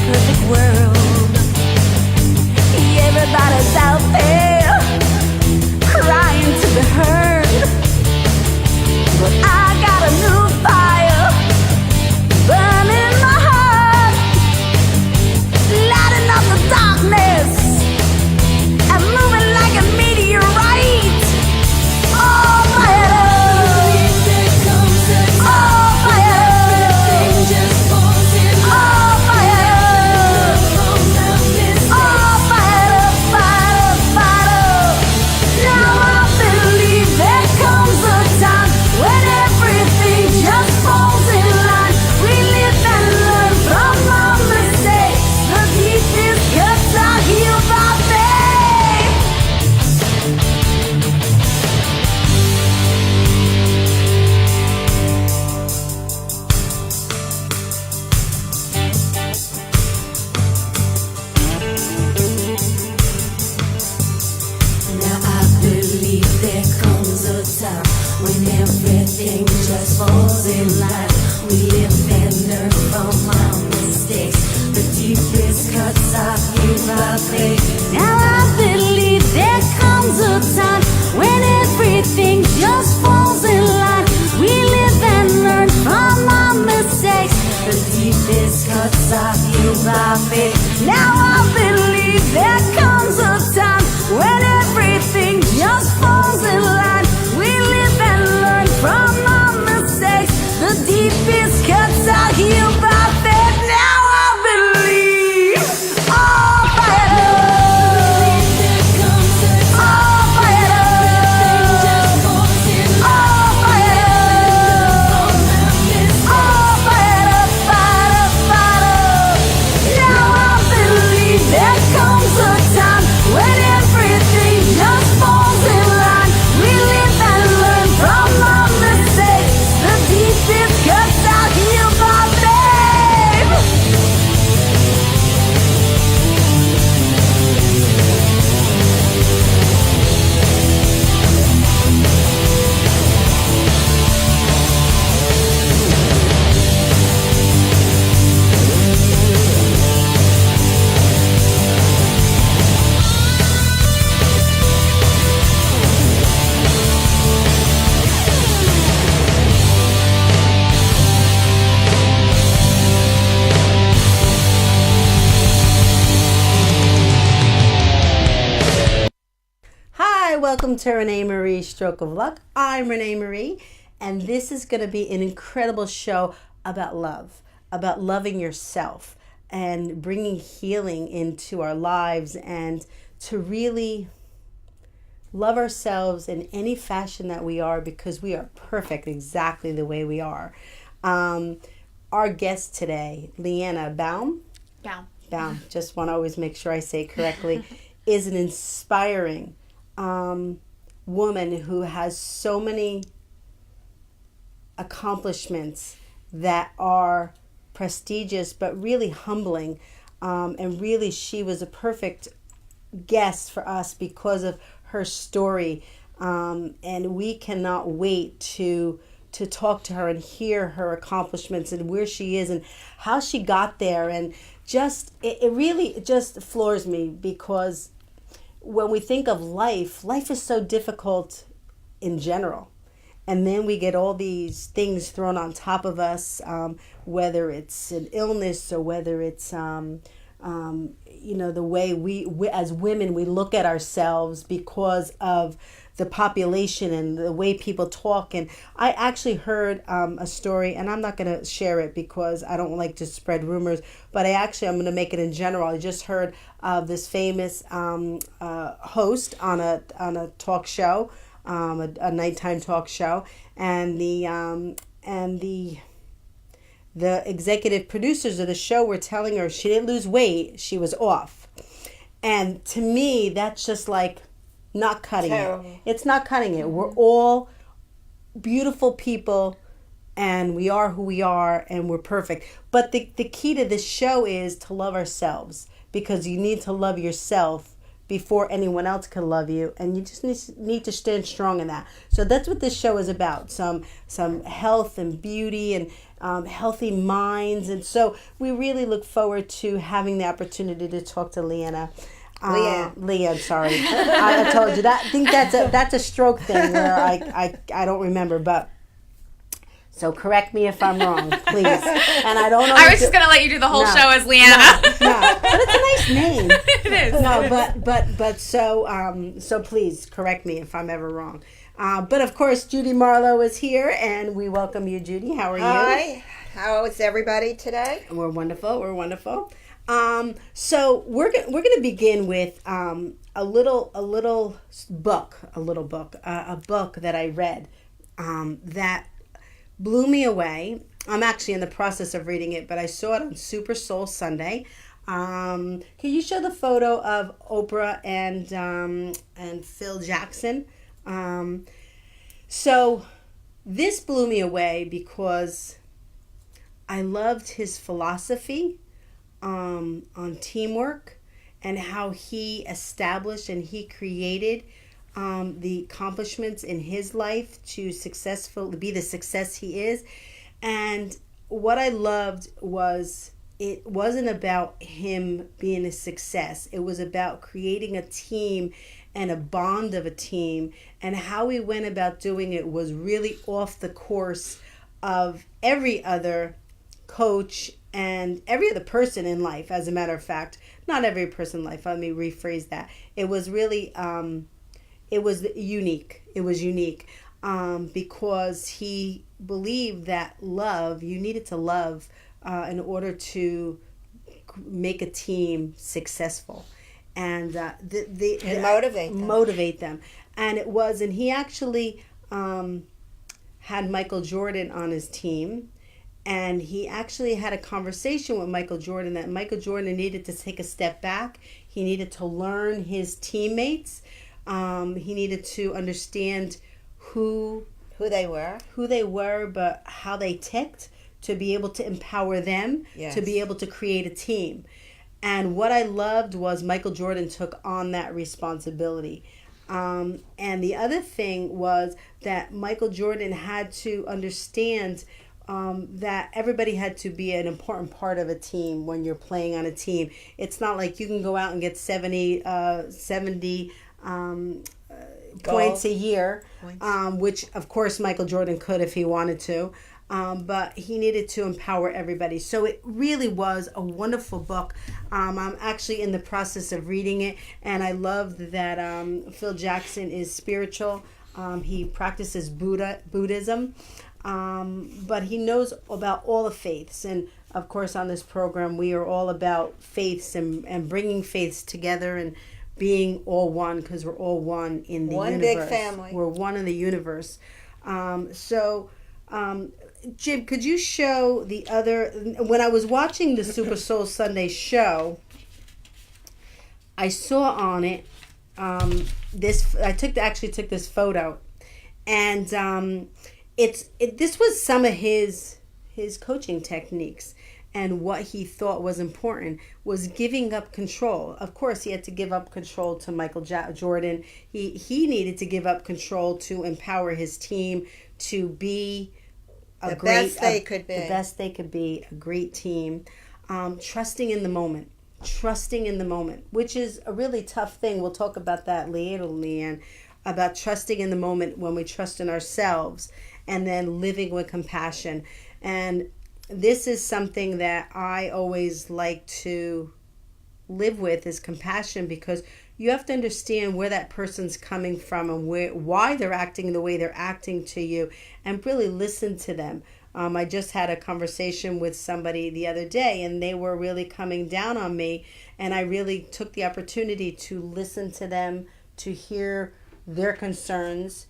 perfect world. Everybody's out there crying to be heard, but I got a new fire burning my heart, lighting up the darkness and moving like a meteorite. Oh, fire! Oh, fire! Oh, fire! Oh, fire, fire, fire. Now I believe there comes a time when everything just falls in line. We live and learn from our mistakes. The deepest cuts are healed by faith. Now I believe there comes a time when everything just falls in line. We live and learn from our mistakes. The deepest cuts are healed by faith. Now I believe there comes a time when everything just falls in line. We live and learn from our mistakes. The deepest cuts are healed by faith. Now I believe there comes a time when everything just falls in line. We live and learn from our mistakes. The deepest cuts are healed by faith. Now I believe. Oh, fire! Oh, fire! Oh, fire! Oh, fire, fire, fire. Now I believe there comes a time when everything just falls in line. We live and learn from our mistakes. The deepest cuts are healed by faith. Hi, welcome to ReneMarie Stroke of Luck. I'm ReneMarie, and this is going to be an incredible show about love, about loving yourself and bringing healing into our lives and to really love ourselves in any fashion that we are, because we are perfect exactly the way we are. Our guest today, Leanne Baum, just want to always make sure I say it correctly, is an inspiring woman who has so many accomplishments that are prestigious but really humbling, and really she was a perfect guest for us because of her story, and we cannot wait to talk to her and hear her accomplishments and where she is and how she got there. And just it really just floors me, because when we think of life is so difficult in general. And then we get all these things thrown on top of us, whether it's an illness or whether it's, the way we as women, we look at ourselves because of the population and the way people talk. And I actually heard a story, and I'm not going to share it because I don't like to spread rumors, but I'm going to make it in general. I just heard of this famous host on a talk show, a nighttime talk show, and the executive producers of the show were telling her she didn't lose weight, she was off. And to me, that's just like not cutting it. It's not cutting it. We're all beautiful people, and we are who we are, and we're perfect. But the key to this show is to love ourselves, because you need to love yourself before anyone else can love you, and you just need to stand strong in that. So that's what this show is about, some health and beauty and healthy minds. And so we really look forward to having the opportunity to talk to Leanne, sorry. I told you that. I think that's a stroke thing where I don't remember, but so correct me if I'm wrong, please. And I don't know. I was just gonna let you do the whole show as Leanna. No, but it's a nice name. It is. No, but so please correct me if I'm ever wrong. But of course, Judy Marlowe is here, and we welcome you, Judy. How are you? Hi. How is everybody today? We're wonderful. We're wonderful. So we're gonna begin with a book that I read that blew me away. I'm actually in the process of reading it, but I saw it on Super Soul Sunday. Can you show the photo of Oprah and Phil Jackson? So this blew me away because I loved his philosophy on teamwork and how he established and he created the accomplishments in his life to be the success he is. And what I loved was it wasn't about him being a success. It was about creating a team and a bond of a team, and how he went about doing it was really off the course of every other coach and every other person in life. As a matter of fact, not every person in life, let me rephrase that. It was really it was unique. It was unique because he believed that you needed to love in order to make a team successful, and motivate them. And he actually had Michael Jordan on his team, and he actually had a conversation with Michael Jordan that Michael Jordan needed to take a step back. He needed to learn his teammates. He needed to understand who they were, but how they ticked, to be able to empower them, to be able to create a team. And what I loved was Michael Jordan took on that responsibility. And the other thing was that Michael Jordan had to understand that everybody had to be an important part of a team when you're playing on a team. It's not like you can go out and get 70 points a year, which of course Michael Jordan could if he wanted to. But he needed to empower everybody. So it really was a wonderful book. I'm actually in the process of reading it, and I love that Phil Jackson is spiritual. He practices Buddhism, but he knows about all the faiths. And of course, on this program, we are all about faiths and bringing faiths together and being all one, because we're all one in the universe. One big family. We're one in the universe. Jim, could you show the other? When I was watching the Super Soul Sunday show, I saw on it this. I took this photo, and this was some of his coaching techniques. And what he thought was important was giving up control. Of course, he had to give up control to Michael Jordan. He needed to give up control to empower his team to be the best they could be, a great team. Trusting in the moment, which is a really tough thing. We'll talk about that later, Leanne, about trusting in the moment when we trust in ourselves, and then living with compassion. And this is something that I always like to live with, is compassion, because you have to understand where that person's coming from and why they're acting the way they're acting to you, and really listen to them. I just had a conversation with somebody the other day, and they were really coming down on me, and I really took the opportunity to listen to them, to hear their concerns.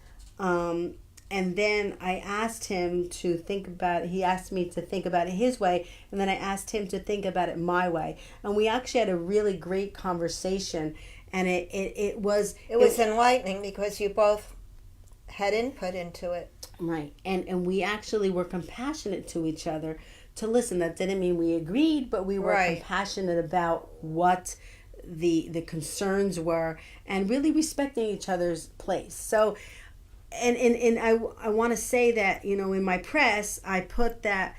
And then I asked him to think about it. He asked me to think about it his way, and then I asked him to think about it my way. And we actually had a really great conversation, and it was enlightening because you both had input into it. Right. And we actually were compassionate to each other to listen. That didn't mean we agreed, but we were compassionate about what the concerns were, and really respecting each other's place. So, and I want to say that, in my press, I put that,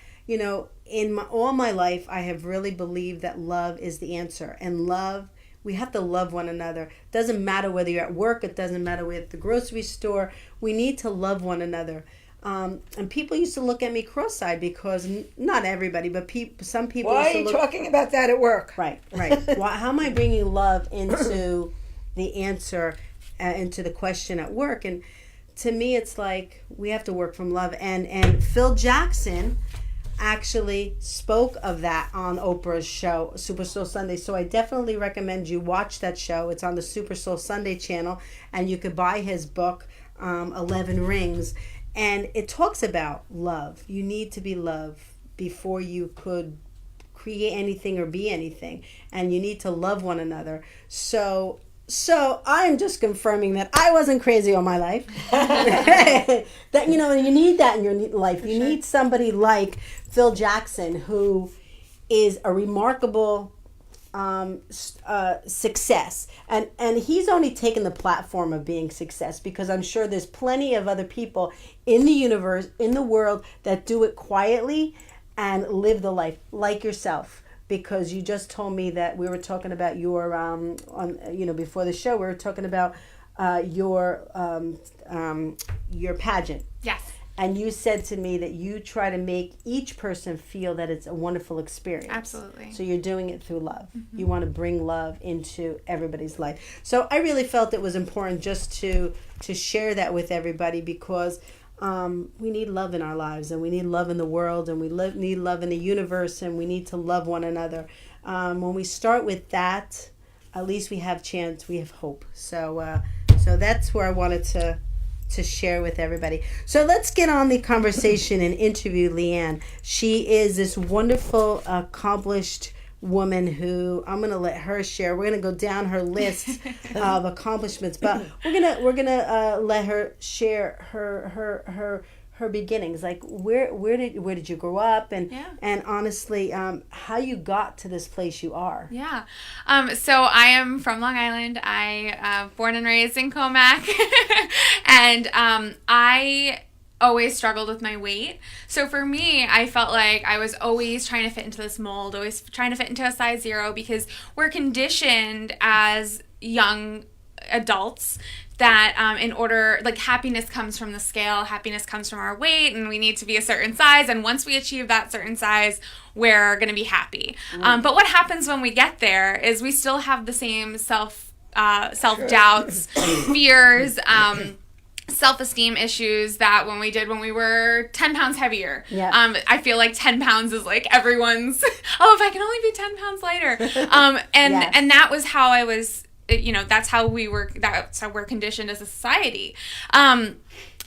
all my life, I have really believed that love is the answer. And love, we have to love one another. Doesn't matter whether you're at work, it doesn't matter whether you're at the grocery store. We need to love one another. And people used to look at me cross-eyed because, not everybody, but some people Why used are to you look... talking about that at work? Right. How am I bringing love into the answer, into the question at work? And to me, it's like we have to work from love. And Phil Jackson actually spoke of that on Oprah's show, Super Soul Sunday. So I definitely recommend you watch that show. It's on the Super Soul Sunday channel, and you could buy his book, 11 Rings. And it talks about love. You need to be loved before you could create anything or be anything. And you need to love one another. So I'm just confirming that I wasn't crazy all my life. That, you need that in your life. You need somebody like Phil Jackson, who is a remarkable success. And he's only taken the platform of being success, because I'm sure there's plenty of other people in the universe, in the world, that do it quietly and live the life like yourself. Because you just told me that we were talking about your before the show, we were talking about your pageant. Yes. And you said to me that you try to make each person feel that it's a wonderful experience. Absolutely. So you're doing it through love. Mm-hmm. You want to bring love into everybody's life. So I really felt it was important just to share that with everybody, because we need love in our lives, and we need love in the world, and we need love in the universe, and we need to love one another. When we start with that, at least we have chance, we have hope. So that's where I wanted to share with everybody. So let's get on the conversation and interview Leanne. She is this wonderful, accomplished woman who I'm going to let her share. We're going to go down her list of accomplishments, but we're gonna let her share her beginnings. Like where did you grow up, and honestly, how you got to this place you are. Yeah. So I am from Long Island. I born and raised in Comac, and I always struggled with my weight. So for me, I felt like I was always trying to fit into this mold, always trying to fit into a size 0, because we're conditioned as young adults that in order, like, happiness comes from the scale, happiness comes from our weight, and we need to be a certain size, and once we achieve that certain size, we're going to be happy. But what happens when we get there is we still have the same self-doubts, fears, self-esteem issues that when we were 10 pounds heavier. Yeah. I feel like 10 pounds is like everyone's, if I can only be 10 pounds lighter. And that was how I was, that's how we're conditioned as a society. And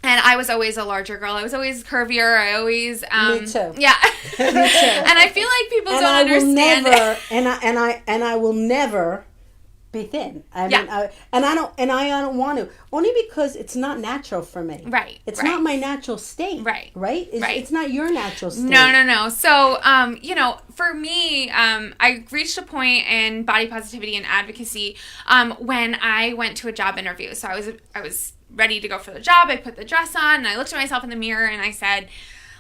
I was always a larger girl. I was always curvier. I always Me too. Yeah. Me too. And I feel like people don't understand. I will never be thin. I don't want to, only because it's not natural for me. Right. It's not my natural state. Right. Right? It's not your natural state. No. So, for me, I reached a point in body positivity and advocacy when I went to a job interview. So I was ready to go for the job. I put the dress on, and I looked at myself in the mirror, and I said,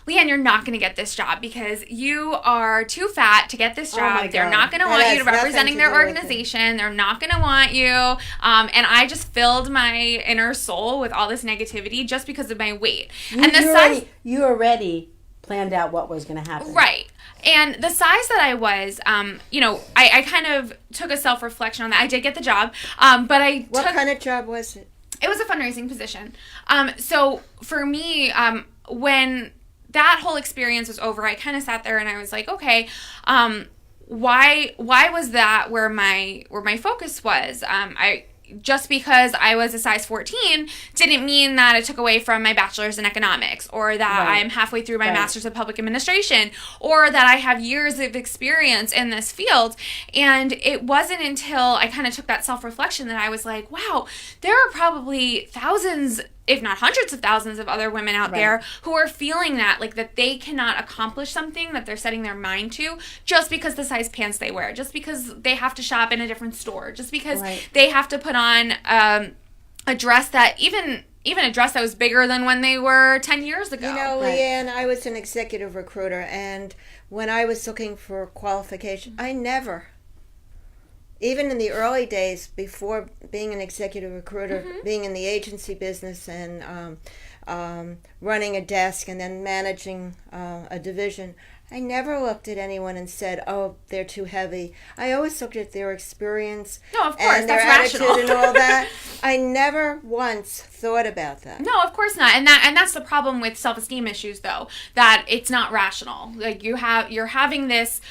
Leanne, you're not going to get this job because you are too fat to get this job. They're not going to want you to representing their organization. They're not going to want you. And I just filled my inner soul with all this negativity just because of my weight. You already planned out what was going to happen. Right. And the size that I was, I kind of took a self-reflection on that. I did get the job, but What kind of job was it? It was a fundraising position. So for me, when that whole experience was over, I kind of sat there and I was like, okay, why was that where my focus was? Just because I was a size 14 didn't mean that it took away from my bachelor's in economics, or that I'm halfway through my master's of public administration, or that I have years of experience in this field. And it wasn't until I kind of took that self-reflection that I was like, wow, there are probably thousands if not hundreds of thousands of other women out Right. there who are feeling that, like, that they cannot accomplish something that they're setting their mind to just because the size pants they wear, just because they have to shop in a different store, just because Right. they have to put on a dress that even a dress that was bigger than when they were 10 years ago. You know, Right. Leanne, I was an executive recruiter, and when I was looking for qualification, I never, even in the early days before being an executive recruiter, being in the agency business and running a desk and then managing a division, I never looked at anyone and said, "Oh, they're too heavy." I always looked at their experience No, of course, and their that's attitude rational. and all that. I never once thought about that. No, of course not. And that's the problem with self-esteem issues, though, that it's not rational. Like, you're having this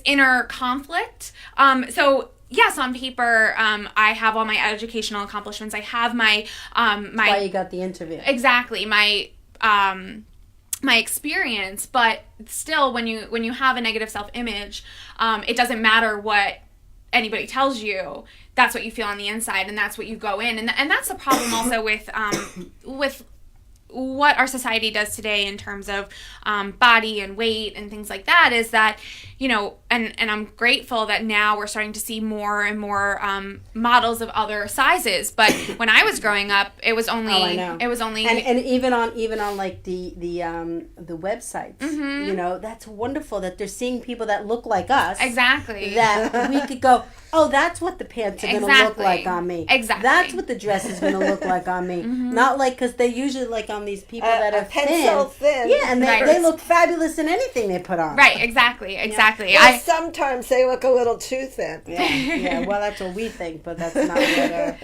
inner conflict. So yes, on paper, I have all my educational accomplishments. I have my That's why you got the interview. exactly my experience, but still, when you have a negative self-image, it doesn't matter what anybody tells you. That's what you feel on the inside, and that's what you go in, and that's the problem also with what our society does today in terms of body and weight and things like that, is that, you know, and I'm grateful that now we're starting to see more and more models of other sizes. But when I was growing up, it was only I know. it was only And even on like the websites, you know, that's wonderful that they're seeing people that look like us. exactly That we could go, oh, that's what the pants are going to look Exactly. like on me. Exactly. That's what the dress is going to look like on me. Not like, because they usually like on these people that are pencil thin. Yeah, and Right. they look fabulous in anything they put on. right, exactly. Well, sometimes they look a little too thin. Yeah, well, that's what we think, but that's not what...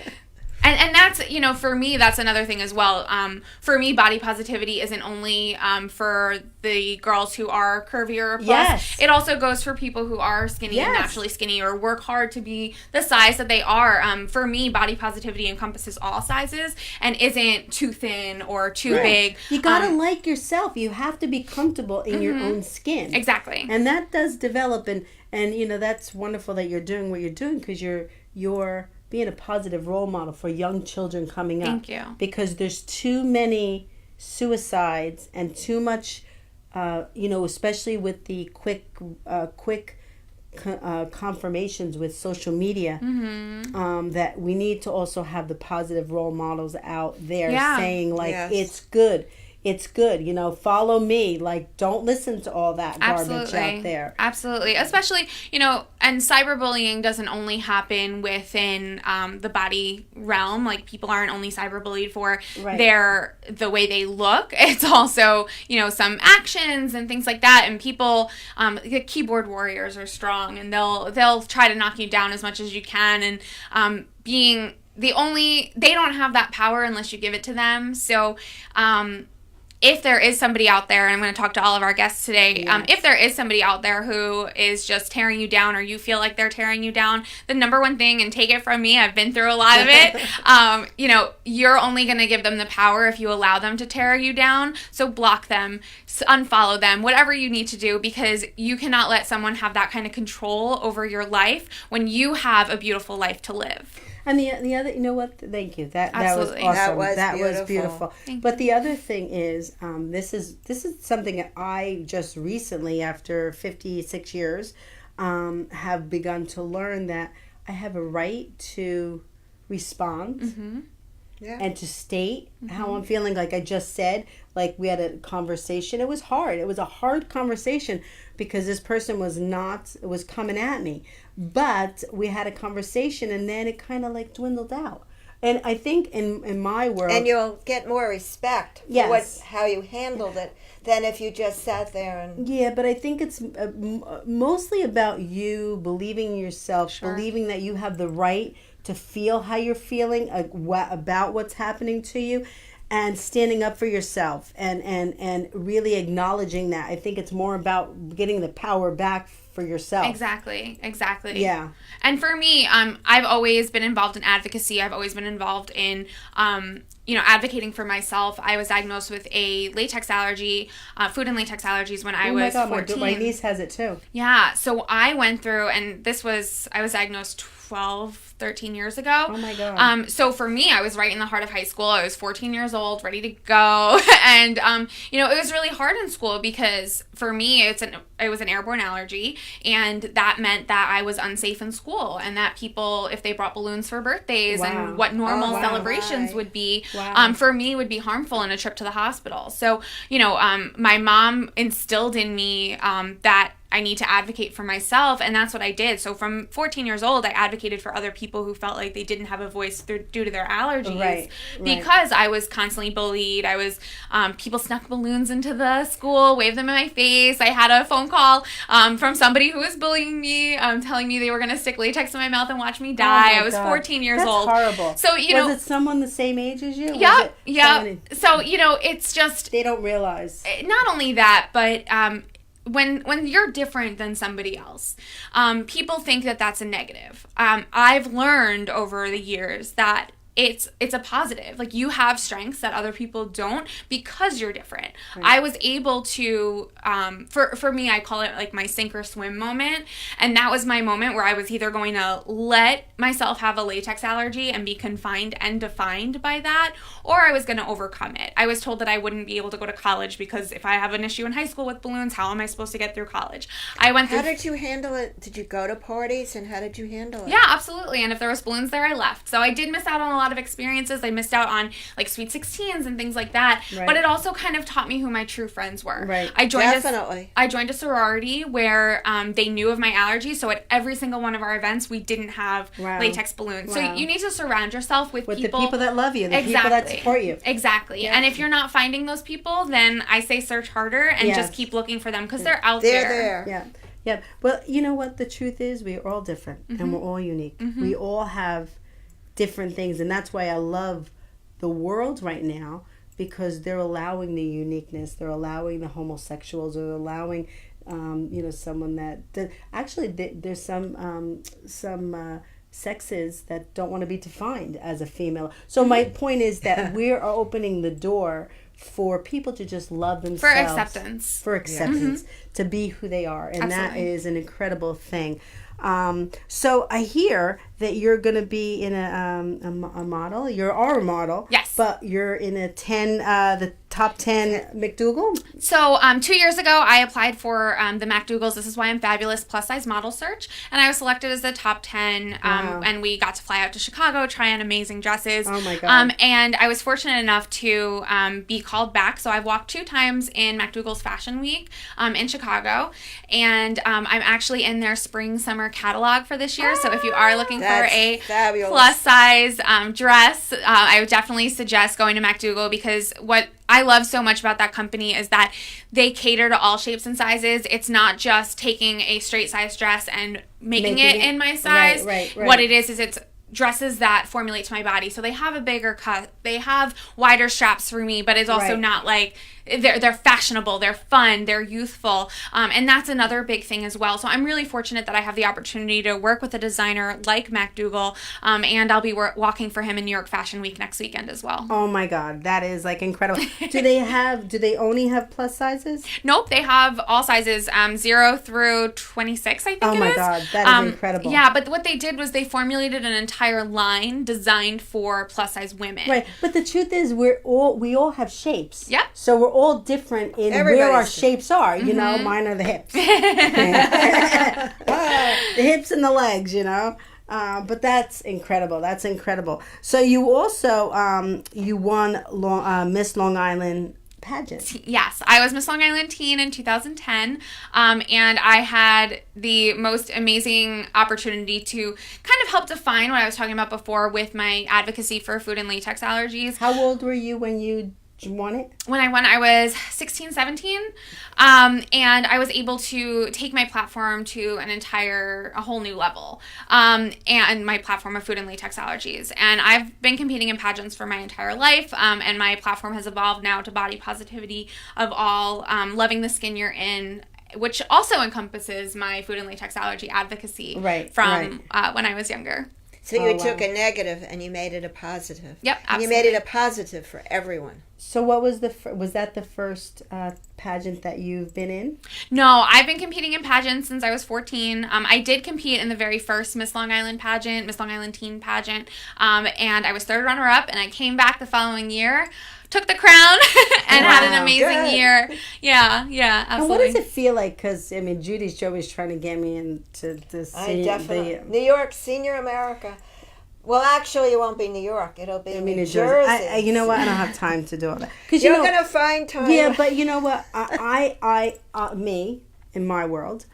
And that's, you know, for me, that's another thing as well. For me, body positivity isn't only for the girls who are curvier or plus. Yes. It also goes for people who are skinny and Yes. naturally skinny, or work hard to be the size that they are. For me, body positivity encompasses all sizes and isn't too thin or too big. You gotta like yourself. You have to be comfortable in your own skin. Exactly. And that does develop, and you know, that's wonderful that you're doing what you're doing, because you're being a positive role model for young children coming up. Thank you. Because there's too many suicides and too much, you know, especially with the quick confirmations with social media, that we need to also have the positive role models out there saying, like, Yes. it's good, you know, follow me, like, don't listen to all that garbage out there. Absolutely. Especially, you know, and cyberbullying doesn't only happen within the body realm. Like, people aren't only cyberbullied for Right. the way they look. It's also, you know, some actions and things like that. And people, the keyboard warriors are strong, and they'll try to knock you down as much as you can. And being they don't have that power unless you give it to them. So, if there is somebody out there, and I'm going to talk to all of our guests today, if there is somebody out there who is just tearing you down, or you feel like they're tearing you down, the number one thing, and take it from me, I've been through a lot of it, you know, you're only going to give them the power if you allow them to tear you down. So block them, unfollow them, whatever you need to do, because you cannot let someone have that kind of control over your life when you have a beautiful life to live. And the other, you know what? Thank you. That was Absolutely. awesome. That was was beautiful. Thank But the other thing is, this is something that I just recently, after 56 years, have begun to learn, that I have a right to respond. And to state how I'm feeling. Like I just said, like, we had a conversation. It was hard. It was a hard conversation, because this person was coming at me. But we had a conversation, and then it kind of like dwindled out. And I think in my world... And you'll get more respect for Yes. how you handled it than if you just sat there and... Yeah, but I think it's mostly about you believing in yourself, believing that you have the right to feel how you're feeling about what's happening to you, and standing up for yourself, and really acknowledging that. I think it's more about getting the power back for yourself. Exactly. Yeah. And for me, I've always been involved in advocacy. I've always been involved in, you know, advocating for myself. I was diagnosed with a latex allergy, food and latex allergies when I was 14. My niece has it too. Yeah. So I went through, and I was diagnosed 12, 13 years ago. Oh my God. So for me, I was right in the heart of high school. I was 14 years old, ready to go. And, you know, it was really hard in school because for me, it was an airborne allergy. And that meant that I was unsafe in school and that people, if they brought balloons for birthdays and what normal celebrations would be, for me would be harmful in a trip to the hospital. So, you know, my mom instilled in me that I need to advocate for myself, and that's what I did. So from 14 years old, I advocated for other people who felt like they didn't have a voice due to their allergies, because I was constantly bullied. I was, people snuck balloons into the school, waved them in my face. I had a phone call from somebody who was bullying me, telling me they were going to stick latex in my mouth and watch me die. I was 14 years old. That's horrible. So, you know, was it someone the same age as you? Yeah, yeah. So, you know, it's just... They don't realize. Not only that, but... When you're different than somebody else, people think that that's a negative. I've learned over the years that it's a positive. Like, you have strengths that other people don't because you're different. Right. I was able to, for me, I call it like my sink or swim moment. And that was my moment where I was either going to let myself have a latex allergy and be confined and defined by that, or I was going to overcome it. I was told that I wouldn't be able to go to college because if I have an issue in high school with balloons, how am I supposed to get through college? How did you handle it? Did you go to parties, and how did you handle it? Yeah, absolutely. And if there was balloons there, I left. So I did miss out on a lot of experiences. I missed out on like Sweet 16s and things like that. Right. But it also kind of taught me who my true friends were. Right. I joined a sorority where they knew of my allergies. So at every single one of our events, we didn't have latex balloons. Wow. So you need to surround yourself with people. The people that love you, the people that support you. Exactly. Yeah. And if you're not finding those people, then I say search harder and just keep looking for them because they're out there. They're there. Yeah. Yeah. Well, you know what? The truth is we're all different and we're all unique. We all have different things, and that's why I love the world right now, because they're allowing the uniqueness. They're allowing the homosexuals. They're allowing, you know, someone that actually there's some sexes that don't want to be defined as a female. So my point is that we are opening the door for people to just love themselves. For acceptance. To be who they are. And that is an incredible thing. So I hear that you're going to be in a model. You are a model. Yes. But you're in the top 10 McDougal. So 2 years ago, I applied for the MacDougall's This Is Why I'm Fabulous plus size model search, and I was selected as the top 10. Wow. And we got to fly out to Chicago, try on amazing dresses. Oh my God. And I was fortunate enough to be called back. So I've walked 2 times in MacDougall's Fashion Week in Chicago, and I'm actually in their spring summer catalog for this year. So if you are looking for a fabulous plus size dress, I would definitely suggest going to MacDougall, because what I love so much about that company is that they cater to all shapes and sizes. It's not just taking a straight size dress and making it in my size. Right. What it is it's dresses that formulate to my body. So they have a bigger cut. They have wider straps for me, but it's also not like they're fashionable, they're fun, they're youthful, and that's another big thing as well. So I'm really fortunate that I have the opportunity to work with a designer like MacDougall, and I'll be walking for him in New York Fashion Week next weekend as well. Oh my God, that is like incredible. Do they only have plus sizes? Nope, they have all sizes, 0 through 26, I think it is. Oh my God, that is incredible. Yeah, but what they did was they formulated an entire line designed for plus size women. Right, but the truth is we all have shapes. Yep. So we're all different in where our shapes are. You know, mine are the hips. The hips and the legs, you know. But that's incredible. That's incredible. So you also you won Miss Long Island pageant. Yes, I was Miss Long Island Teen in 2010, and I had the most amazing opportunity to kind of help define what I was talking about before with my advocacy for food and latex allergies. How old were you when you won it? When I won, I was 16, 17, and I was able to take my platform to a whole new level, and my platform of food and latex allergies. And I've been competing in pageants for my entire life, and my platform has evolved now to body positivity of all, loving the skin you're in, which also encompasses my food and latex allergy advocacy from when I was younger. So you took a negative and you made it a positive. Yep, And you absolutely. made it a positive for everyone. So what was was that the first pageant that you've been in? No, I've been competing in pageants since I was 14. I did compete in the very first Miss Long Island pageant, Miss Long Island teen pageant, and I was third runner-up, and I came back the following year, took the crown, and had an amazing year. Yeah, absolutely. And what does it feel like? Because, I mean, Judy's always trying to get me into I definitely. New York, Senior America. Well, actually, it won't be New York. It'll be New Jersey. You know what? I don't have time to do all that. You're going to find time. Yeah, but you know what? Me, in my world...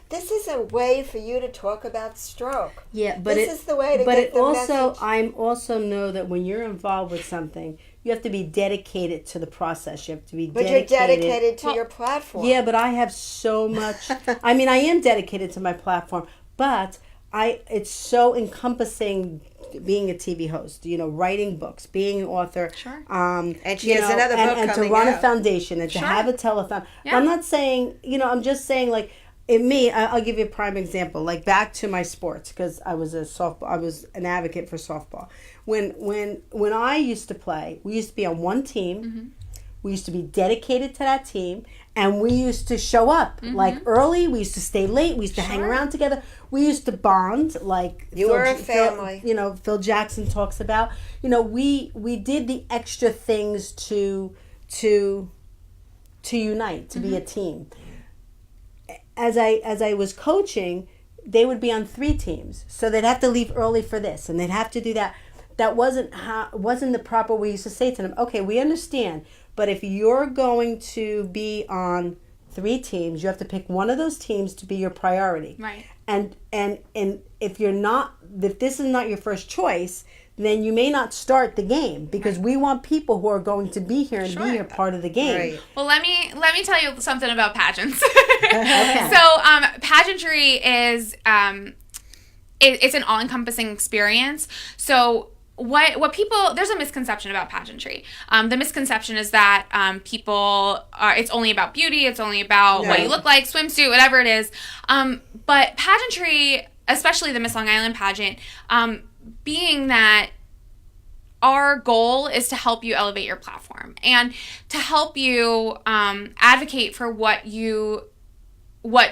this is a way for you to talk about stroke. Yeah, but this is the way to get the message. I also know that when you're involved with something, you have to be dedicated to the process. You have to be dedicated. You're dedicated to your platform. Yeah, but I have so much. I mean, I am dedicated to my platform, but it's so encompassing being a TV host, writing books, being an author. Sure. And she has another book and coming to run out. a foundation and to have a telethon. Yeah. I'm not saying, I'm just saying like, I'll give you a prime example. Like back to my sports, because I was an advocate for softball. When I used to play, we used to be on one team. Mm-hmm. We used to be dedicated to that team, and we used to show up like early. We used to stay late. We used to hang around together. We used to bond like were a family. Phil Jackson talks about. We did the extra things to unite, to be a team. As I was coaching, they would be on 3 teams, so they'd have to leave early for this, and they'd have to do that. That wasn't the proper way. We used to say to them, "Okay, we understand, but if you're going to be on 3 teams, you have to pick one of those teams to be your priority." Right. And if this is not your first choice, then you may not start the game, because we want people who are going to be here and be here part of the game. Right. Well, let me tell you something about pageants. Okay. So, pageantry is it's an all-encompassing experience. So, what people, there's a misconception about pageantry. The misconception is that it's only about beauty, it's only about what you look like, swimsuit, whatever it is. But pageantry, especially the Miss Long Island pageant, being that our goal is to help you elevate your platform and to help you advocate for what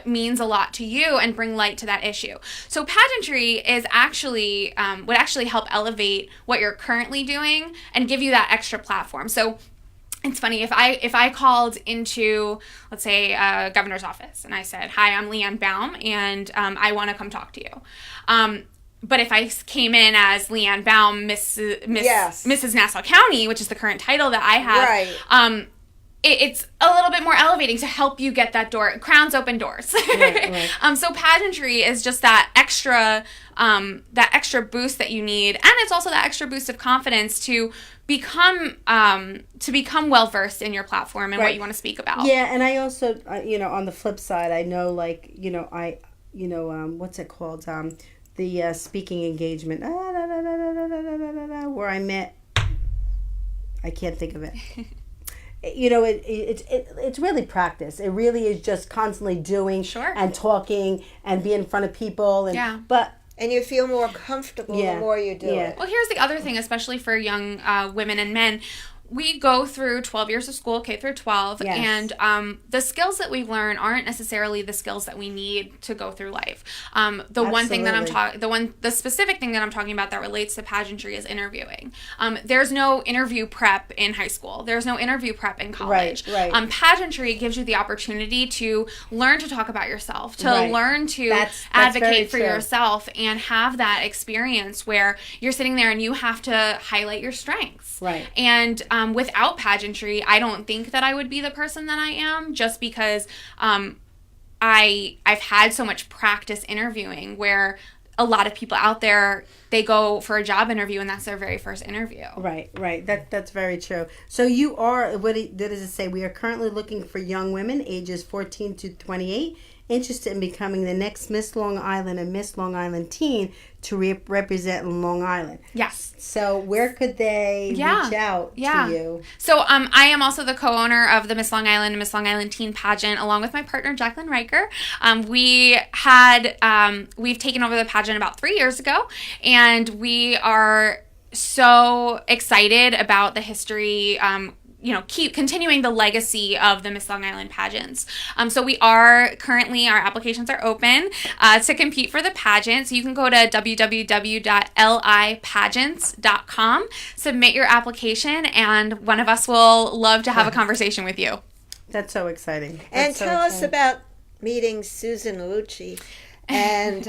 means a lot to you and bring light to that issue. So pageantry is actually would actually help elevate what you're currently doing and give you that extra platform. So it's funny, if I called into, let's say, a governor's office and I said, "Hi, I'm Leanne Baum, and I want to come talk to you." But if I came in as Leanne Baum, Mrs. Nassau County, which is the current title that I have, Right. It's a little bit more elevating to help you get that door. Crowns open doors. Right. So pageantry is just that extra boost that you need, and it's also that extra boost of confidence to become well versed in your platform and what you want to speak about. Yeah, and I also, on the flip side, I know, like, what's it called? The speaking engagement, where I met, I can't think of it. It's really practice. It really is just constantly doing and talking and being in front of people. And you feel more comfortable the more you do it. Well, here's the other thing, especially for young women and men. We go through 12 years of school, K through 12, and the skills that we learn aren't necessarily the skills that we need to go through life. The specific thing that I'm talking about that relates to pageantry is interviewing. There's no interview prep in high school. There's no interview prep in college. Right. Pageantry gives you the opportunity to learn to talk about yourself, to learn to advocate for yourself, and have that experience where you're sitting there and you have to highlight your strengths. Right. And without pageantry, I don't think that I would be the person that I am, just because I've had so much practice interviewing, where a lot of people out there, they go for a job interview and that's their very first interview. Right. That's very true. So you are, what does it say? We are currently looking for young women ages 14 to 28 interested in becoming the next Miss Long Island and Miss Long Island Teen to represent Long Island. Yes. So where could they reach out to you? So I am also the co-owner of the Miss Long Island and Miss Long Island Teen Pageant, along with my partner Jacqueline Riker. We've taken over the pageant about 3 years ago, and we are so excited about the history, keep continuing the legacy of the Miss Long Island pageants. So we are currently, our applications are open to compete for the pageant. So you can go to www.lipageants.com, submit your application, and one of us will love to have a conversation with you. That's so exciing. And tell us about meeting Susan Lucci and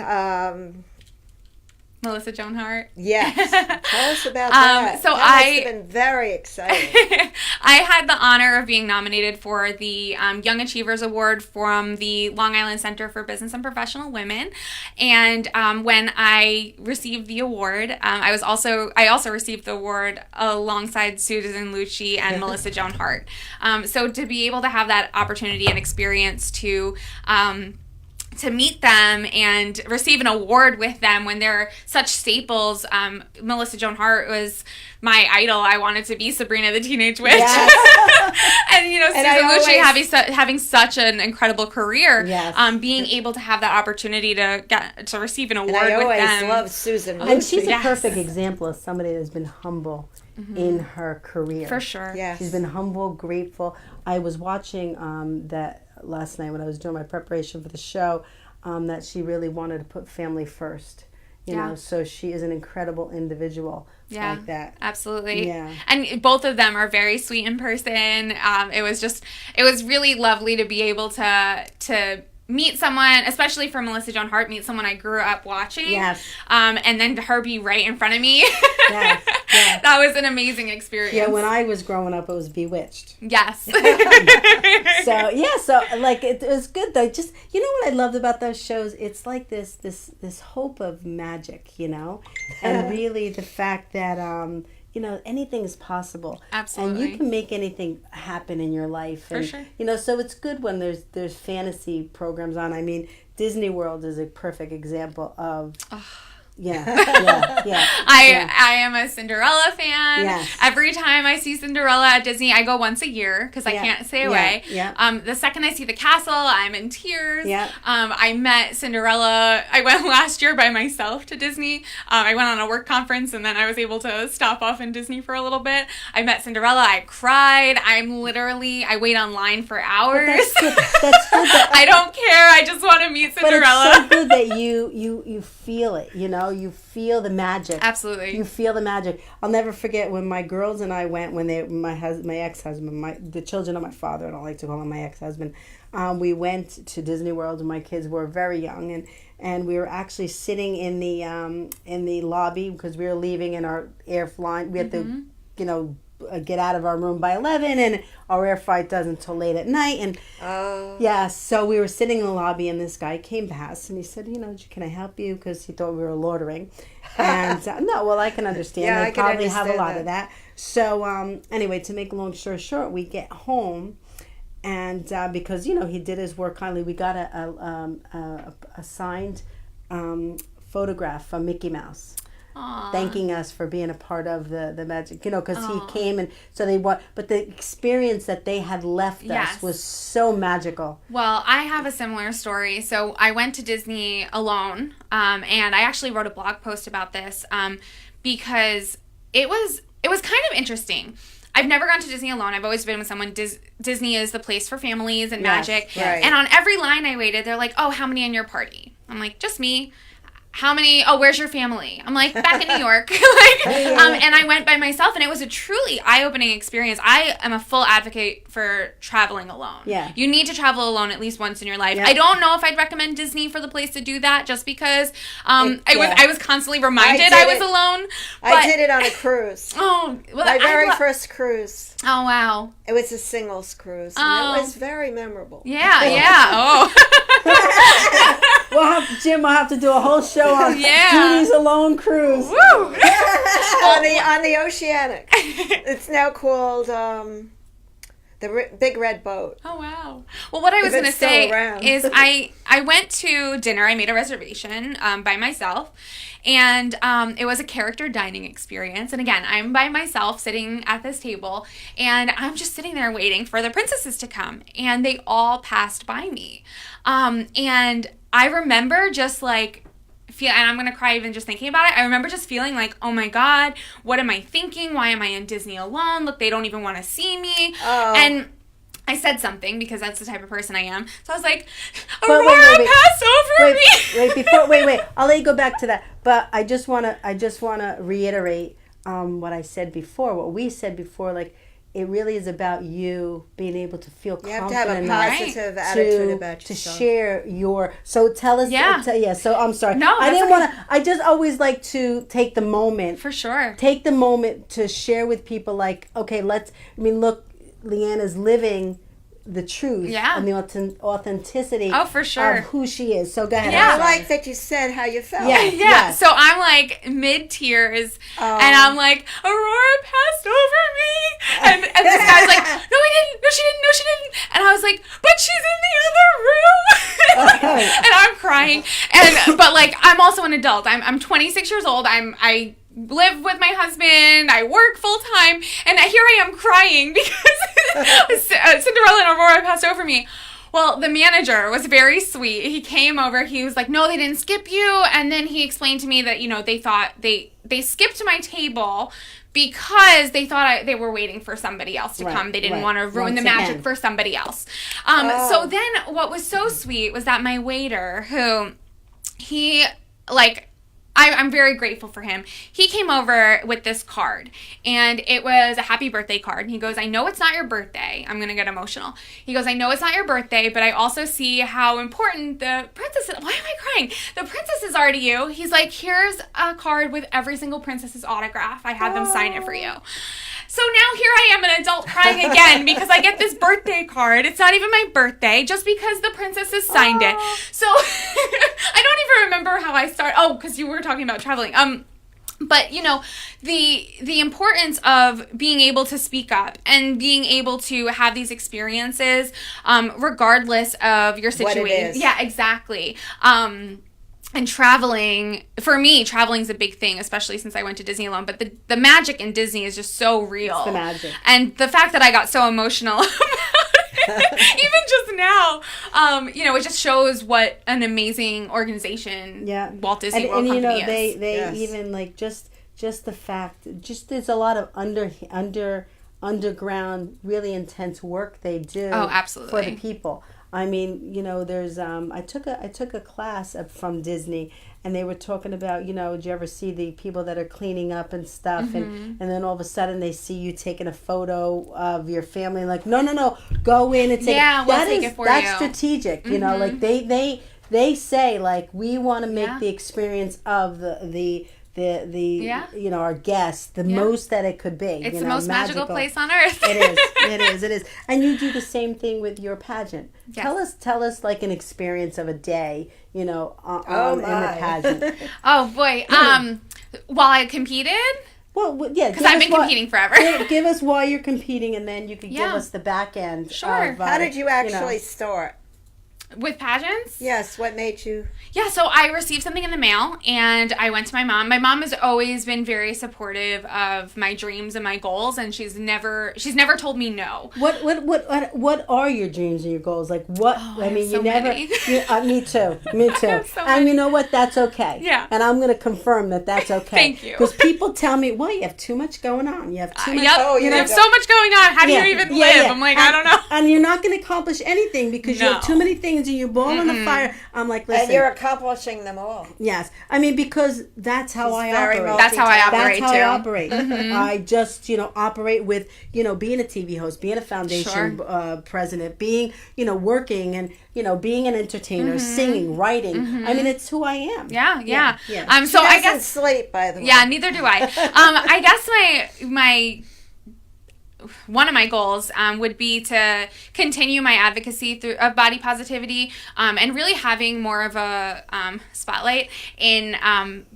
Melissa Joan Hart. Yes. Tell us about that. So that must have been very exciting. I had the honor of being nominated for the Young Achievers Award from the Long Island Center for Business and Professional Women. And when I received the award, I also received the award alongside Susan Lucci and Melissa Joan Hart. So to be able to have that opportunity and experience to meet them and receive an award with them when they're such staples. Melissa Joan Hart was my idol. I wanted to be Sabrina the Teenage Witch. Yes. And Susan Lucci having such an incredible career, being able to have that opportunity to receive an award with them. I always love Susan Lucci. And she's a perfect example of somebody that's been humble in her career. For sure. Yes. She's been humble, grateful. I was watching that last night when I was doing my preparation for the show, that she really wanted to put family first. You know, so she is an incredible individual like that. Absolutely. Yeah. And both of them are very sweet in person. It was really lovely to be able to meet someone, especially for Melissa Joan Hart, meet someone I grew up watching. Yes. And then her be right in front of me. Yes. Yes. That was an amazing experience. Yeah, when I was growing up, it was Bewitched. Yes. So it was good though. Just, what I loved about those shows? It's like this hope of magic, and really the fact that anything is possible. Absolutely. And you can make anything happen in your life. For sure. So it's good when there's fantasy programs on. I mean, Disney World is a perfect example of... Yeah. I am a Cinderella fan. Yes. Every time I see Cinderella at Disney, I go once a year because I can't stay away. Yeah. The second I see the castle, I'm in tears. Yeah. I met Cinderella. I went last year by myself to Disney. I went on a work conference and then I was able to stop off in Disney for a little bit. I met Cinderella. I cried. I wait online for hours. That's good. I don't care. I just want to meet Cinderella. But it's so good that you feel it, you feel the magic. Absolutely. You feel the magic. I'll never forget when my girls and I went, my ex-husband, the children of my father, I don't like to call him my ex-husband, we went to Disney World and my kids were very young, and we were actually sitting in the lobby because we were leaving in our air flight. We had to, get out of our room by 11, and our air flight doesn't until late at night. And so we were sitting in the lobby, and this guy came past, and he said, can I help you? Because he thought we were loitering. And no, well, I can understand. Yeah, they I can probably have a understand lot of that. So anyway, to make a long story short, we get home, and because he did his work kindly, we got a signed photograph from Mickey Mouse. Aww. Thanking us for being a part of the magic, because he came, and so but the experience that they had left us was so magical. Well, I have a similar story. So I went to Disney alone, and I actually wrote a blog post about this, because it was kind of interesting. I've never gone to Disney alone. I've always been with someone. Disney is the place for families and magic. Right. And on every line I waited, they're like, "Oh, how many in your party?" I'm like, "Just me." How many? Oh, where's your family? I'm like, back in New York. And I went by myself, and it was a truly eye-opening experience. I am a full advocate for traveling alone. Yeah. You need to travel alone at least once in your life. Yeah. I don't know if I'd recommend Disney for the place to do that, just because I was constantly reminded I was alone. I did it on a cruise. Oh, well, my very first cruise. Oh, wow. It was a singles cruise, and it was very memorable. Yeah. Oh. Jim, I'll have to do a whole show on Judy's alone cruise. Woo! on the Oceanic. It's now called The big red boat. Oh, wow. Well, what I was If going to it's still say around. is I went to dinner. I made a reservation by myself. And it was a character dining experience. And again, I'm by myself sitting at this table. And I'm just sitting there waiting for the princesses to come. And they all passed by me. And I remember just like... and I'm going to cry even just thinking about it. I remember just feeling like, oh my God, what am I thinking? Why am I in Disney alone? Look, they don't even want to see me. Oh. And I said something because that's the type of person I am. So I was like, But Aurora, pass over me. Wait. I'll let you go back to that. But I just wanna reiterate what I said before, what we said before, like, it really is about you being able to feel You have confident to have a enough positive attitude about to yourself. share your. So tell us. Yeah. So I'm sorry. No, I that's didn't okay. want to. I just always like to take the moment. For sure. Take the moment to share with people. Like, okay, look, Leanne is living the truth and the authenticity for sure. of who she is. So go ahead. Yeah. I like that you said how you felt. Yeah. Yeah, so I'm like mid-tears, and I'm like, Aurora passed over me, and this guy's like, no she didn't, and I was like, but she's in the other room, and I'm crying, but like, I'm also an adult, I'm 26 years old, I live with my husband, I work full time, and here I am crying because Cinderella and Aurora passed over me. Well, the manager was very sweet. He came over. He was like, no, they didn't skip you. And then he explained to me that, they thought they skipped my table because they thought they were waiting for somebody else to come. They didn't want to ruin the magic for somebody else. So then what was so sweet was that my waiter, who I'm very grateful for him. He came over with this card, and it was a happy birthday card. And he goes, I know it's not your birthday. I'm going to get emotional. He goes, I know it's not your birthday, but I also see how important the princess is. Why am I crying? The princesses are to you. He's like, here's a card with every single princess's autograph. I had them sign it for you. So now here I am, an adult, crying again because I get this birthday card. It's not even my birthday, just because the princesses signed it. So I don't even remember how I started. Oh, because you were talking about traveling. But the importance of being able to speak up and being able to have these experiences, regardless of your situation. What it is. Yeah, exactly. And traveling, for me, traveling's a big thing, especially since I went to Disney alone. But the magic in Disney is just so real. It's the magic. And the fact that I got so emotional about it, even just now, it just shows what an amazing organization Walt Disney World Company is. They even like just the fact, there's a lot of underground, really intense work they do. Oh, absolutely. For the people. I mean, there's I took a class from Disney, and they were talking about, did you ever see the people that are cleaning up and stuff, and then all of a sudden they see you taking a photo of your family, like, no, go in and take it. We'll take it for you. That's strategic, like they say, like, we want to make the experience of the our guests the most that it could be. It's the most magical place on earth. It is. And you do the same thing with your pageant. Yes. Tell us like an experience of a day, in the pageant. Oh boy. While I competed. Well, yeah, because I've been competing forever. Give us why you're competing, and then you could give us the back end. Sure. How did you actually start? With pageants? Yes, what made you? Yeah, so I received something in the mail, and I went to my mom. My mom has always been very supportive of my dreams and my goals, and she's never told me no. What are your dreams and your goals? Like what? Oh, I mean, so you never. many. Me too. So and you know what? That's okay. Yeah. And I'm going to confirm that that's okay. Thank you. Because people tell me, well, you have too much going on. You have too much. Yep. You have so much going on. How do you even live? I'm like, I don't know. And you're not going to accomplish anything because you have too many things and you're balling the fire. I'm like, listen. And you're accomplishing them all. Yes. I mean, because that's how I operate. That's how I operate, That's how too. I operate. I just, operate with, being a TV host, being a foundation president, being, working and, being an entertainer, singing, writing. I mean, it's who I am. Yeah. So I guess sleep, by the way. Yeah, neither do I. I guess my one of my goals would be to continue my advocacy of body positivity and really having more of a spotlight in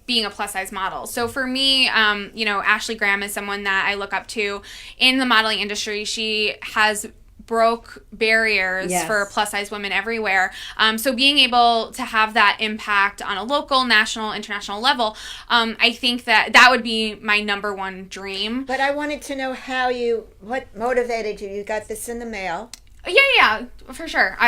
being a plus size model. So for me, Ashley Graham is someone that I look up to in the modeling industry. She has broke barriers Yes. for plus size women everywhere. So being able to have that impact on a local, national, international level, I think that would be my number one dream. But I wanted to know what motivated you. You got this in the mail. Yeah, for sure.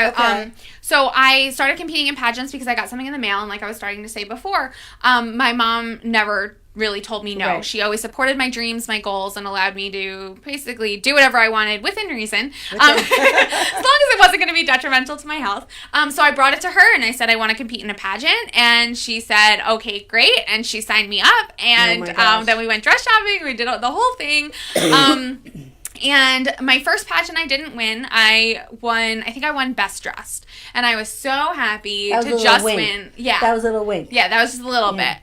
So I started competing in pageants because I got something in the mail, and like I was starting to say before, my mom never really told me no. Right. She always supported my dreams, my goals, and allowed me to basically do whatever I wanted within reason, as long as it wasn't going to be detrimental to my health. So I brought it to her, and I said I want to compete in a pageant, and she said, okay, great, and she signed me up, and then we went dress shopping, we did the whole thing. And my first pageant I didn't win. I think I won Best Dressed. And I was so happy to just win. Yeah. That was a little win. Yeah, that was just a little bit.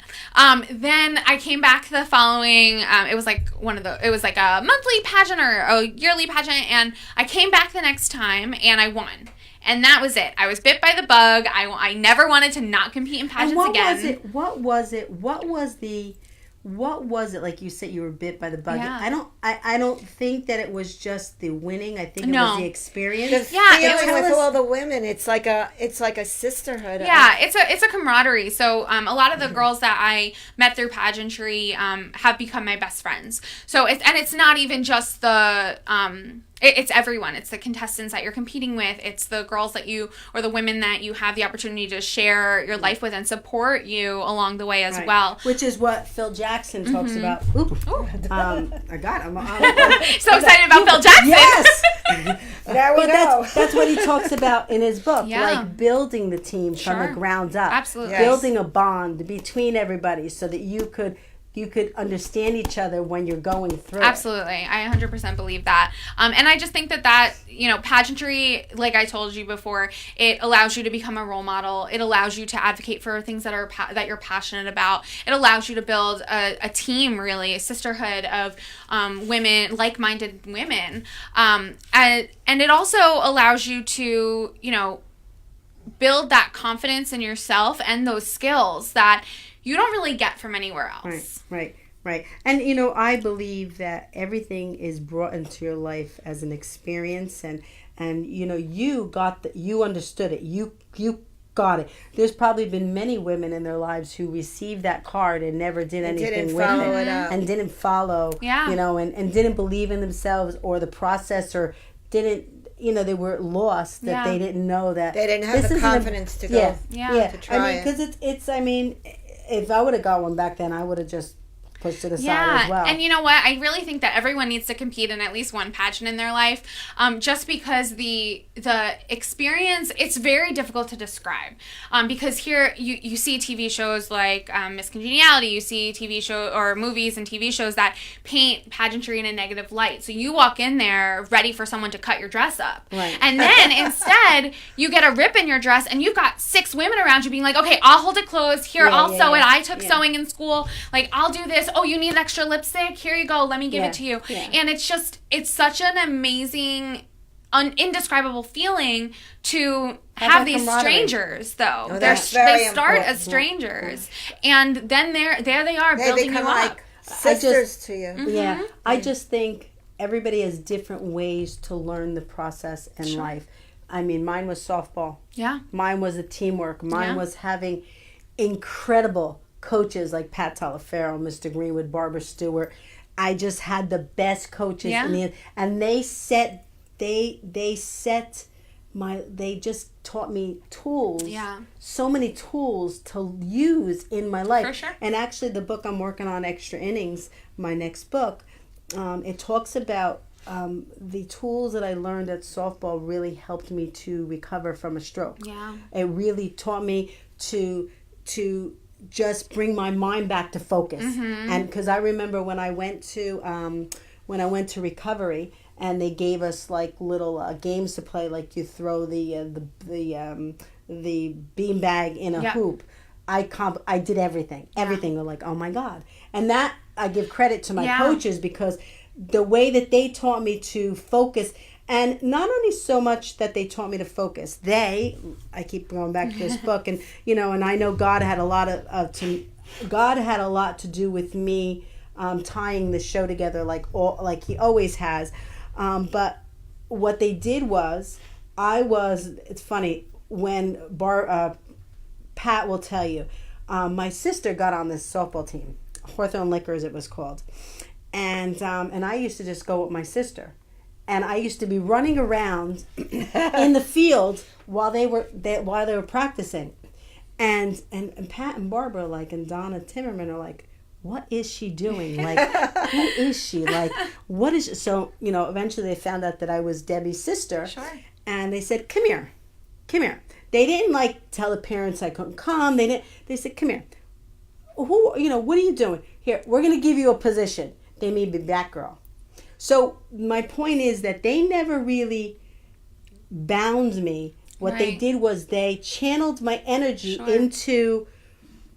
Then I came back the following, it was like a monthly pageant or a yearly pageant, and I came back the next time and I won. And that was it. I was bit by the bug. I never wanted to not compete in pageants again. What was it? Like you said, you were bit by the bug. Yeah. I don't think that it was just the winning. I think it was the experience. Feeling with all the women. It's like a sisterhood. Yeah, it's a camaraderie. So a lot of the girls that I met through pageantry have become my best friends. So it's not even just the it's everyone. It's the contestants that you're competing with. It's the girls or the women that you have the opportunity to share your life with and support you along the way as well. Which is what Phil Jackson talks about. I got him. So excited about Phil Jackson. Yes. There we go. That's what he talks about in his book. Yeah. Like building the team from the ground up. Absolutely. Building a bond between everybody so that you could understand each other when you're going through Absolutely. it. I 100% believe that. And I just think that pageantry, like I told you before, it allows you to become a role model. It allows you to advocate for things that you're passionate about. It allows you to build a team, really, a sisterhood of women, like-minded women. And it also allows you to, build that confidence in yourself and those skills that you don't really get from anywhere else. Right. And, I believe that everything is brought into your life as an experience and you understood it. You got it. There's probably been many women in their lives who received that card and never did anything with it. And didn't follow, and didn't believe in themselves or the process or didn't, they were lost that they didn't know that. They didn't have the confidence to go to try it. Because if I would have got one back then, I would have just pushed it aside as well. And you know what? I really think that everyone needs to compete in at least one pageant in their life, just because the experience, it's very difficult to describe. Because here you see TV shows like Miss Congeniality, you see TV show or movies and TV shows that paint pageantry in a negative light. So you walk in there ready for someone to cut your dress up. Right. And then instead you get a rip in your dress and you've got 6 women around you being like, okay, I'll hold it closed. Here, I'll sew it. I took sewing in school. Like, I'll do this. Oh, you need extra lipstick? Here you go. Let me give it to you. Yeah. And it's such an amazing, indescribable feeling to have these strangers, though. They start as strangers. And then there they are, building you up. Like sisters to you. Mm-hmm. Yeah. I just think everybody has different ways to learn the process in life. I mean, mine was softball. Yeah. Mine was the teamwork. Mine was having incredible coaches like Pat Talaferro, Mr. Greenwood, Barbara Stewart. I just had the best coaches and they just taught me tools. Yeah. So many tools to use in my life. For sure. And actually the book I'm working on, Extra Innings, my next book, it talks about the tools that I learned at softball really helped me to recover from a stroke. Yeah. It really taught me to just bring my mind back to focus. And because I remember when I went to recovery and they gave us like little games to play, like you throw the bean bag in a hoop. I did everything. They're like, oh my God. And that I give credit to my coaches because the way that they taught me to focus. And not only so much that they taught me to focus, I keep going back to this book, and and I know God had a lot to do with me tying the show together, like He always has. But what they did was, it's funny, when Pat will tell you, my sister got on this softball team, Hawthorne Liquors it was called. And I used to just go with my sister. And I used to be running around in the field while they were practicing. And Pat and Barbara, like, and Donna Timmerman are like, what is she doing? Like, who is she? Like, what is she? So, eventually they found out that I was Debbie's sister. Sure. And they said, come here. They didn't, like, tell the parents I couldn't come. They said, come here. What are you doing? Here, we're going to give you a position. They made me Batgirl. So my point is that they never really bound me. What they did was they channeled my energy into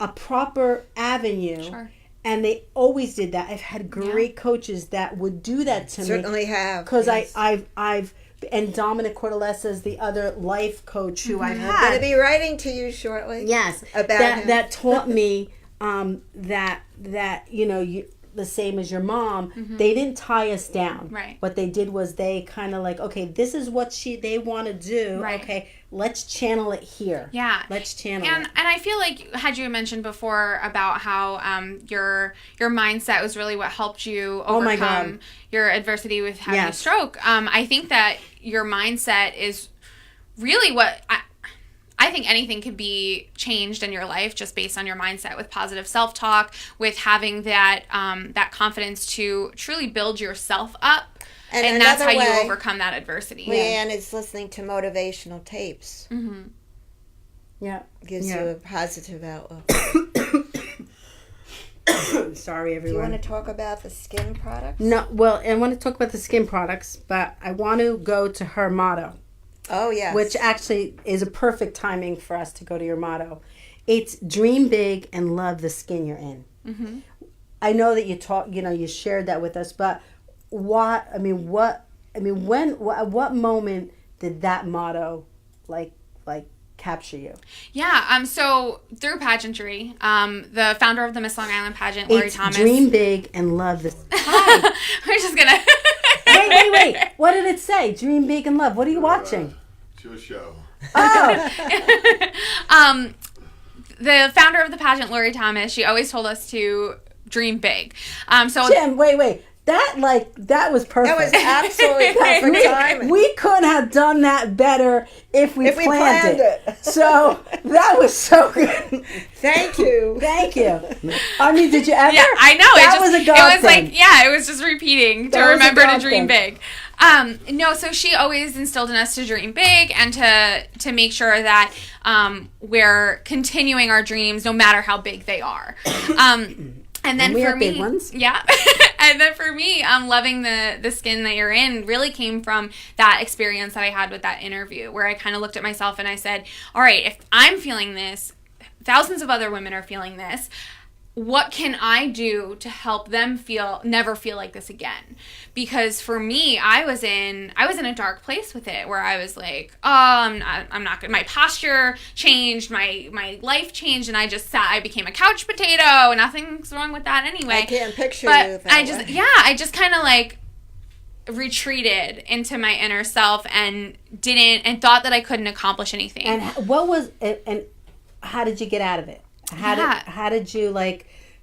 a proper avenue. Sure. And they always did that. I've had great coaches that would do that to me. Certainly have. Because I've and Dominic Cordelesa is the other life coach who I've I'm had. going to be writing to you shortly. Yes, about him. that taught me that you the same as your mom. They didn't tie us down. Right. What they did was they kind of like, okay, this is what they want to do. Right. Okay, let's channel it here. Yeah. Let's channel and it. And I feel like, had you mentioned before about how your mindset was really what helped you overcome your adversity with having a stroke. I think that your mindset is really what I think anything could be changed in your life just based on your mindset, with positive self-talk, with having that that confidence to truly build yourself up. And that's how you overcome that adversity. Leanne is listening to motivational tapes. Mm-hmm. Yeah. Gives you a positive outlook. Sorry, everyone. Do you want to talk about the skin products? No, well, I want to talk about the skin products, but I want to go to her motto. Oh, yes. Which actually is a perfect timing for us to go to your motto. It's dream big and love the skin you're in. Mm-hmm. I know that you shared that with us, but what moment did that motto like capture you? Yeah, so through pageantry, the founder of the Miss Long Island pageant, Lori Thomas. Dream big and love the Hi. We're just gonna Wait. What did it say? Dream big and love. What are you watching? It's your show. Oh. The founder of the pageant, Lori Thomas, she always told us to dream big. So Jim, wait. That was perfect. That was absolutely perfect timing. We couldn't have done that better if we planned it. So that was so good. Thank you. I mean, did you ever? Yeah, I know. That was a God thing. It was just repeating to remember to dream big. No, so she always instilled in us to dream big and to make sure that we're continuing our dreams no matter how big they are. And then for me, big ones. Yeah. And then for me, loving the skin that you're in really came from that experience that I had with that interview, where I kind of looked at myself and I said, all right, if I'm feeling this, thousands of other women are feeling this. What can I do to help them never feel like this again? Because for me, I was in a dark place with it, where I was like, oh, I'm not good. My posture changed, my life changed, and I became a couch potato. Nothing's wrong with that anyway. I can't picture but you. I just kind of like retreated into my inner self and thought that I couldn't accomplish anything. And how did you get out of it? How did you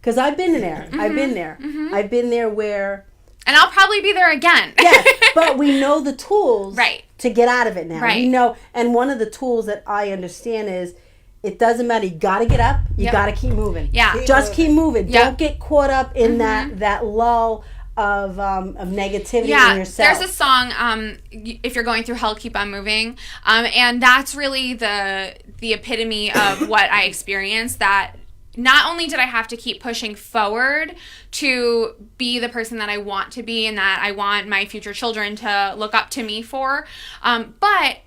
because I've been there. Mm-hmm. I've been there. Mm-hmm. I've been there where... And I'll probably be there again. Yes, but we know the tools to get out of it now. Right. We know, and one of the tools that I understand is it doesn't matter. You got to get up. You got to keep moving. Yeah. Keep moving. Yep. Don't get caught up in that lull of negativity in yourself. There's a song, if you're going through hell, keep on moving. And that's really the epitome of what I experienced, that not only did I have to keep pushing forward to be the person that I want to be and that I want my future children to look up to me for, but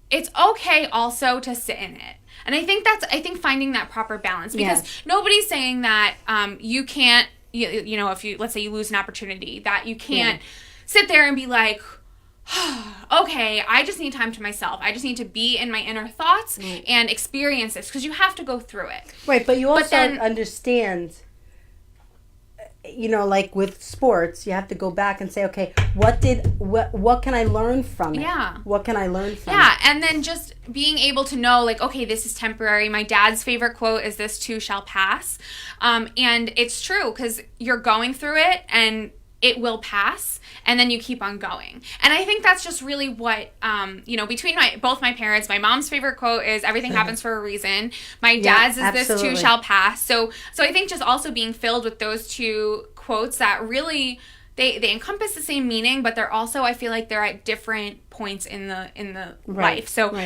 it's okay also to sit in it. And I think finding that proper balance, because nobody's saying that you can't, if let's say you lose an opportunity, that you can't sit there and be like, okay, I just need time to myself. I just need to be in my inner thoughts and experience this, because you have to go through it. Right, but you also understand like with sports, you have to go back and say, okay, what can I learn from it? Yeah. What can I learn from it? Yeah, and then just being able to know, like, okay, this is temporary. My dad's favorite quote is, "This too shall pass." And it's true, because you're going through it, and it will pass, and then you keep on going. And I think that's just really what, between both my parents, my mom's favorite quote is, "Everything happens for a reason." My dad's is, "This too shall pass." So I think just also being filled with those two quotes that really, they encompass the same meaning, but they're also, I feel like they're at different points in the life. So,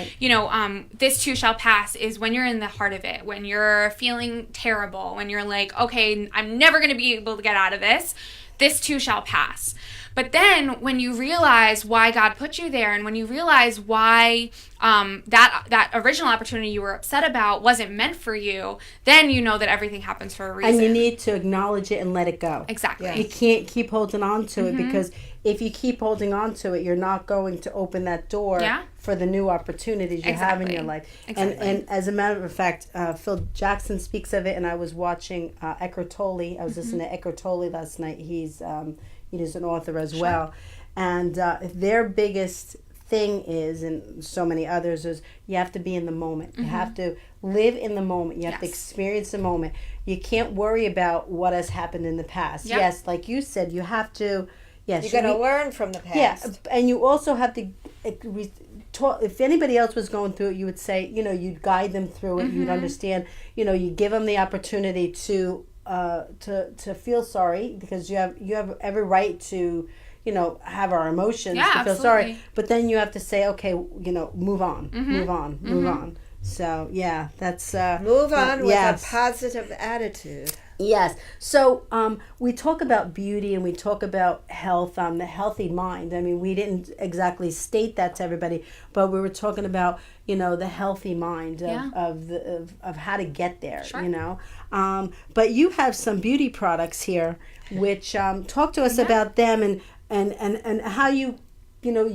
"This too shall pass" is when you're in the heart of it, when you're feeling terrible, when you're like, okay, I'm never going to be able to get out of this. This too shall pass. But then when you realize why God put you there, and when you realize why that original opportunity you were upset about wasn't meant for you, then you know that everything happens for a reason. And you need to acknowledge it and let it go. Exactly. Yeah. You can't keep holding on to it, because if you keep holding on to it, you're not going to open that door for the new opportunities you have in your life. Exactly. And as a matter of fact, Phil Jackson speaks of it, and I was watching Eckhart Tolle. I was listening to Eckhart Tolle last night. He's an author as well. And their biggest thing is, and so many others, is you have to be in the moment. You have to live in the moment. You have to experience the moment. You can't worry about what has happened in the past. Yep. Yes, like you said, you have to... Yes, you're going to learn from the past. Yeah, and you also have to... If anybody else was going through it, you would say, you'd guide them through it. You'd understand. You give them the opportunity to feel sorry, because you have every right to have our emotions to feel sorry, but then you have to say, okay, move on, move on. So that's move on with a positive attitude. Yes. So we talk about beauty, and we talk about health, the healthy mind. I mean, we didn't exactly state that to everybody, but we were talking about the healthy mind of how to get there. Sure. But you have some beauty products here, which talk to us about them and how you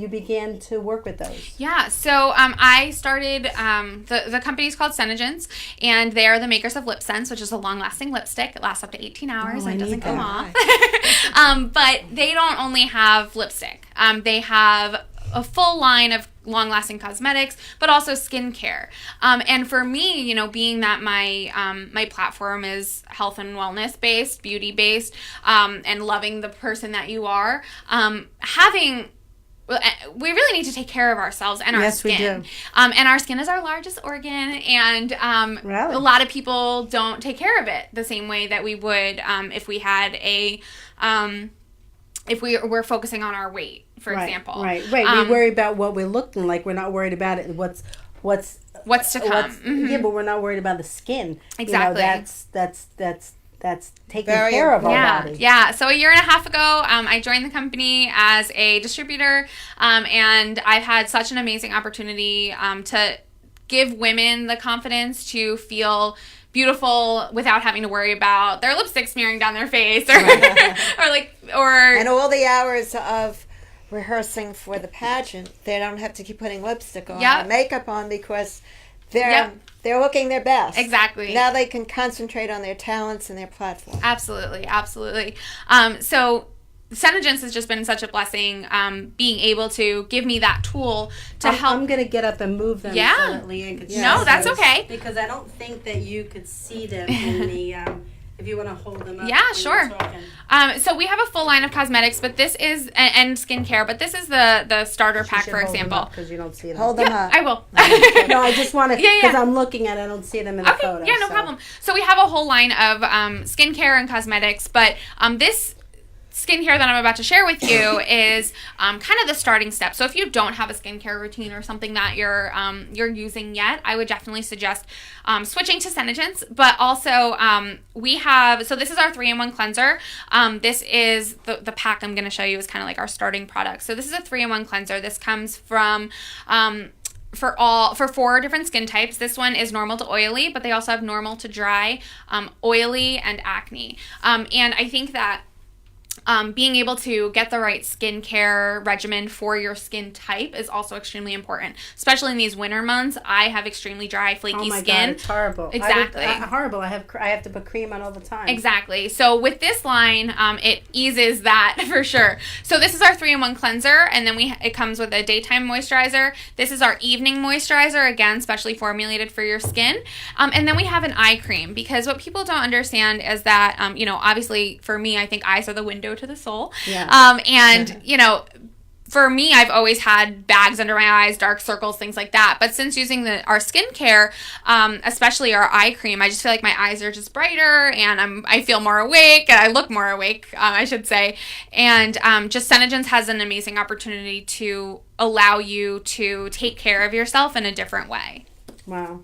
began to work with those. Yeah, so I started, the company's called Pageants, and they are the makers of Lip Sense, which is a long-lasting lipstick. It lasts up to 18 hours and it doesn't come off. But they don't only have lipstick. They have a full line of long-lasting cosmetics, but also skincare. And for me, being that my platform is health and wellness based, beauty based, and loving the person that you are, we really need to take care of ourselves and our skin. Yes, we do. And our skin is our largest organ, and a lot of people don't take care of it the same way that we would if we had if we were focusing on our weight, for example. Right. We worry about what we're looking like. We're not worried about it. What's to come. Yeah, but we're not worried about the skin. Exactly. That's taking care of our body. Yeah. So a year and a half ago, I joined the company as a distributor, and I've had such an amazing opportunity to give women the confidence to feel beautiful without having to worry about their lipstick smearing down their face or and all the hours of rehearsing for the pageant, they don't have to keep putting lipstick on or makeup on, because they're looking their best. Exactly. Now they can concentrate on their talents and their platform. Absolutely. So Pageants has just been such a blessing, being able to give me that tool to help. I'm going to get up and move them. Yeah. So that Leanne could No, that's okay. Because I don't think that you could see them in the... if you want to hold them up. Yeah, sure. So we have a full line of cosmetics, but this is and skincare, but this is the starter pack, for example. Because you don't see them. Hold them up. I will. No, I just want to, because I'm looking at it, I don't see them in the photo. Yeah, no problem. So we have a whole line of skincare and cosmetics, but this skincare that I'm about to share with you is kind of the starting step. So if you don't have a skincare routine or something that you're using yet, I would definitely suggest switching to Pageants. But also we have, so this is our 3-in-1 cleanser. This is the pack I'm going to show you is kind of like our starting product. So this is a 3-in-1 cleanser. This comes from for 4 different skin types. This one is normal to oily, but they also have normal to dry, oily, and acne. And I think that being able to get the right skincare regimen for your skin type is also extremely important, especially in these winter months. I have extremely dry, flaky Oh my skin. God, it's horrible. Exactly. Horrible. I have to put cream on all the time. Exactly. So with this line, it eases that for sure. So this is our 3-in-1 cleanser, and then it comes with a daytime moisturizer. This is our evening moisturizer, again, specially formulated for your skin. And then we have an eye cream, because what people don't understand is that, obviously for me, I think eyes are the window to the soul. Yeah. For me, I've always had bags under my eyes, dark circles, things like that. But since using our skincare, especially our eye cream, I just feel like my eyes are just brighter, and I feel more awake, and I look more awake, I should say. And just Senegens has an amazing opportunity to allow you to take care of yourself in a different way. Wow.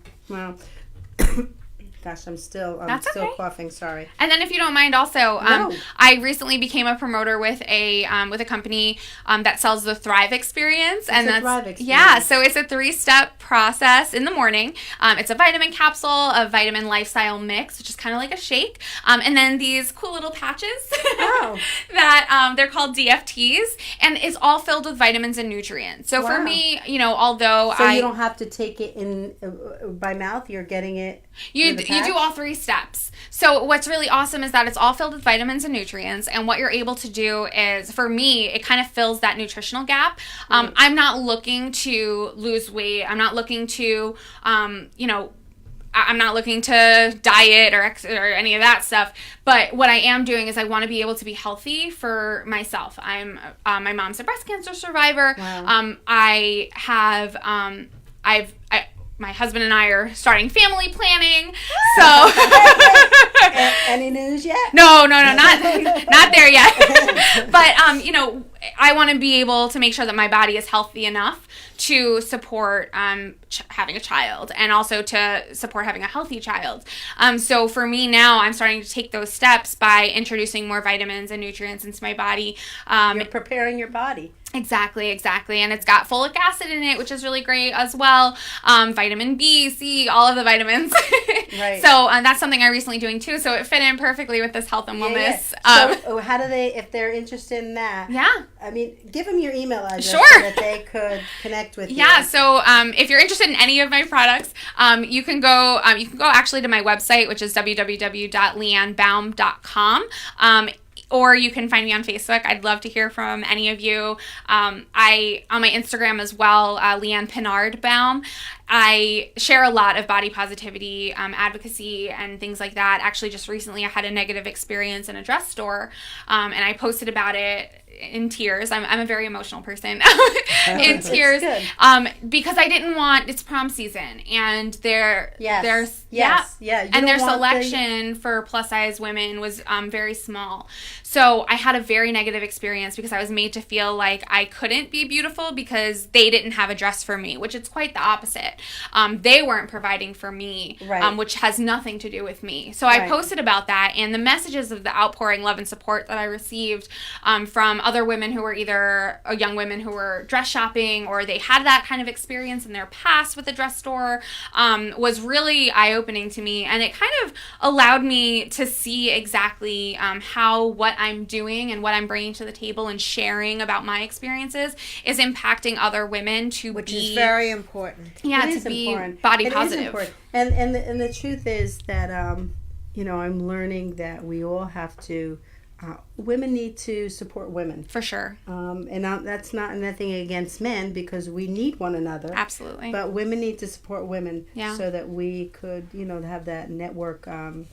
Gosh, I'm still okay. coughing. Sorry. And then, if you don't mind, also, No. I recently became a promoter with a company that sells the Thrive Experience, Thrive Experience? Yeah. So it's a 3-step process in the morning. It's a vitamin capsule, a vitamin lifestyle mix, which is kind of like a shake, and then these cool little patches that they're called DFTs, and it's all filled with vitamins and nutrients. So for me, although you don't have to take it in by mouth, you're getting it. You do all 3 steps. So what's really awesome is that it's all filled with vitamins and nutrients, and what you're able to do is, for me, it kind of fills that nutritional gap. I'm not looking to lose weight. I'm not looking to, I'm not looking to diet or any of that stuff. But what I am doing is I want to be able to be healthy for myself. My mom's a breast cancer survivor. Wow. My husband and I are starting family planning, so... Any news yet? No, not there yet. But, I want to be able to make sure that my body is healthy enough to support having a child, and also to support having a healthy child. So for me now, I'm starting to take those steps by introducing more vitamins and nutrients into my body. You're preparing your body. Exactly. And it's got folic acid in it, which is really great as well. Vitamin B, C, all of the vitamins. Right. So that's something I'm recently doing too. So it fit in perfectly with this health and wellness. So how do they, if they're interested in that? Yeah. I mean, give them your email address Sure. so that they could connect with you. Yeah. So if you're interested in any of my products, you can go actually to my website, which is www.leannebaum.com. Or you can find me on Facebook. I'd love to hear from any of you. On my Instagram as well, Leanne Pinard Baum. I share a lot of body positivity, advocacy, and things like that. Actually, just recently I had a negative experience in a dress store, and I posted about it in tears. I'm a very emotional person. In tears. Because I didn't want, it's prom season, and their selection for plus size women was very small. So I had a very negative experience because I was made to feel like I couldn't be beautiful because they didn't have a dress for me, which it's quite the opposite. They weren't providing for me, which has nothing to do with me. So I posted about that, and the messages of the outpouring love and support that I received from other women who were either young women who were dress shopping, or they had that kind of experience in their past with the dress store, was really eye-opening to me, and it kind of allowed me to see exactly how what I'm doing and what I'm bringing to the table and sharing about my experiences is impacting other women which is very important. Yeah, It is to be important. body It positive. is important. And the truth is that I'm learning that we all have to. Women need to support women. For sure. And that's not nothing against men, because we need one another. Absolutely. But women need to support women, Yeah. so that we could, have that network and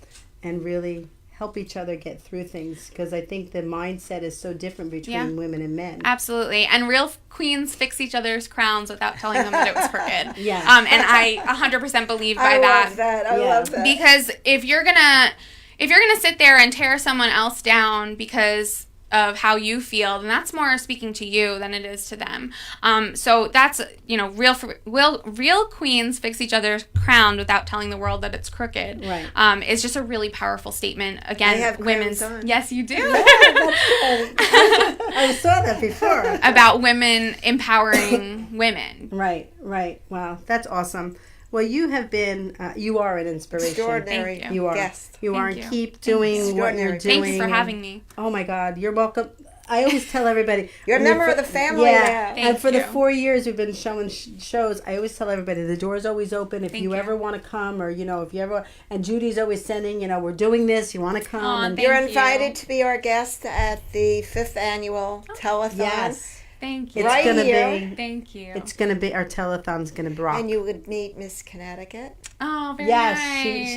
really help each other get through things, because I think the mindset is so different between women and men. Absolutely. And real queens fix each other's crowns without telling them that it was crooked. Yeah. And I 100% believe by that. I love that. Because if you're gonna sit there and tear someone else down because of how you feel, then that's more speaking to you than it is to them. So that's, real queens fix each other's crown without telling the world that it's crooked. Right. It's just a really powerful statement. Again, I have women's. crowns on. Yes, you do. Yeah, that's good. I saw that before. About women empowering women. Right. Wow, that's awesome. Well, you have been, you are an inspiration. Extraordinary Thank You are. guest. You are. Thank you. Keep doing what you're Extraordinary. doing. Thanks for and- having me. Oh my God, you're welcome. I always tell everybody. You're a I mean, member of the family Yeah, now. and Thank for the you. 4 years we've been showing shows, I always tell everybody the door's always open. If Thank you you. ever want to come, or if you ever, and Judy's always sending, we're doing this. You want to come? Aw, and thank You're you. invited to be our guest at the 5th annual telethon. yes, Thank you. it's Right gonna here. be. Thank you. It's gonna be our telethon's gonna rock. And you would meet Miss Connecticut. Oh, very Yes,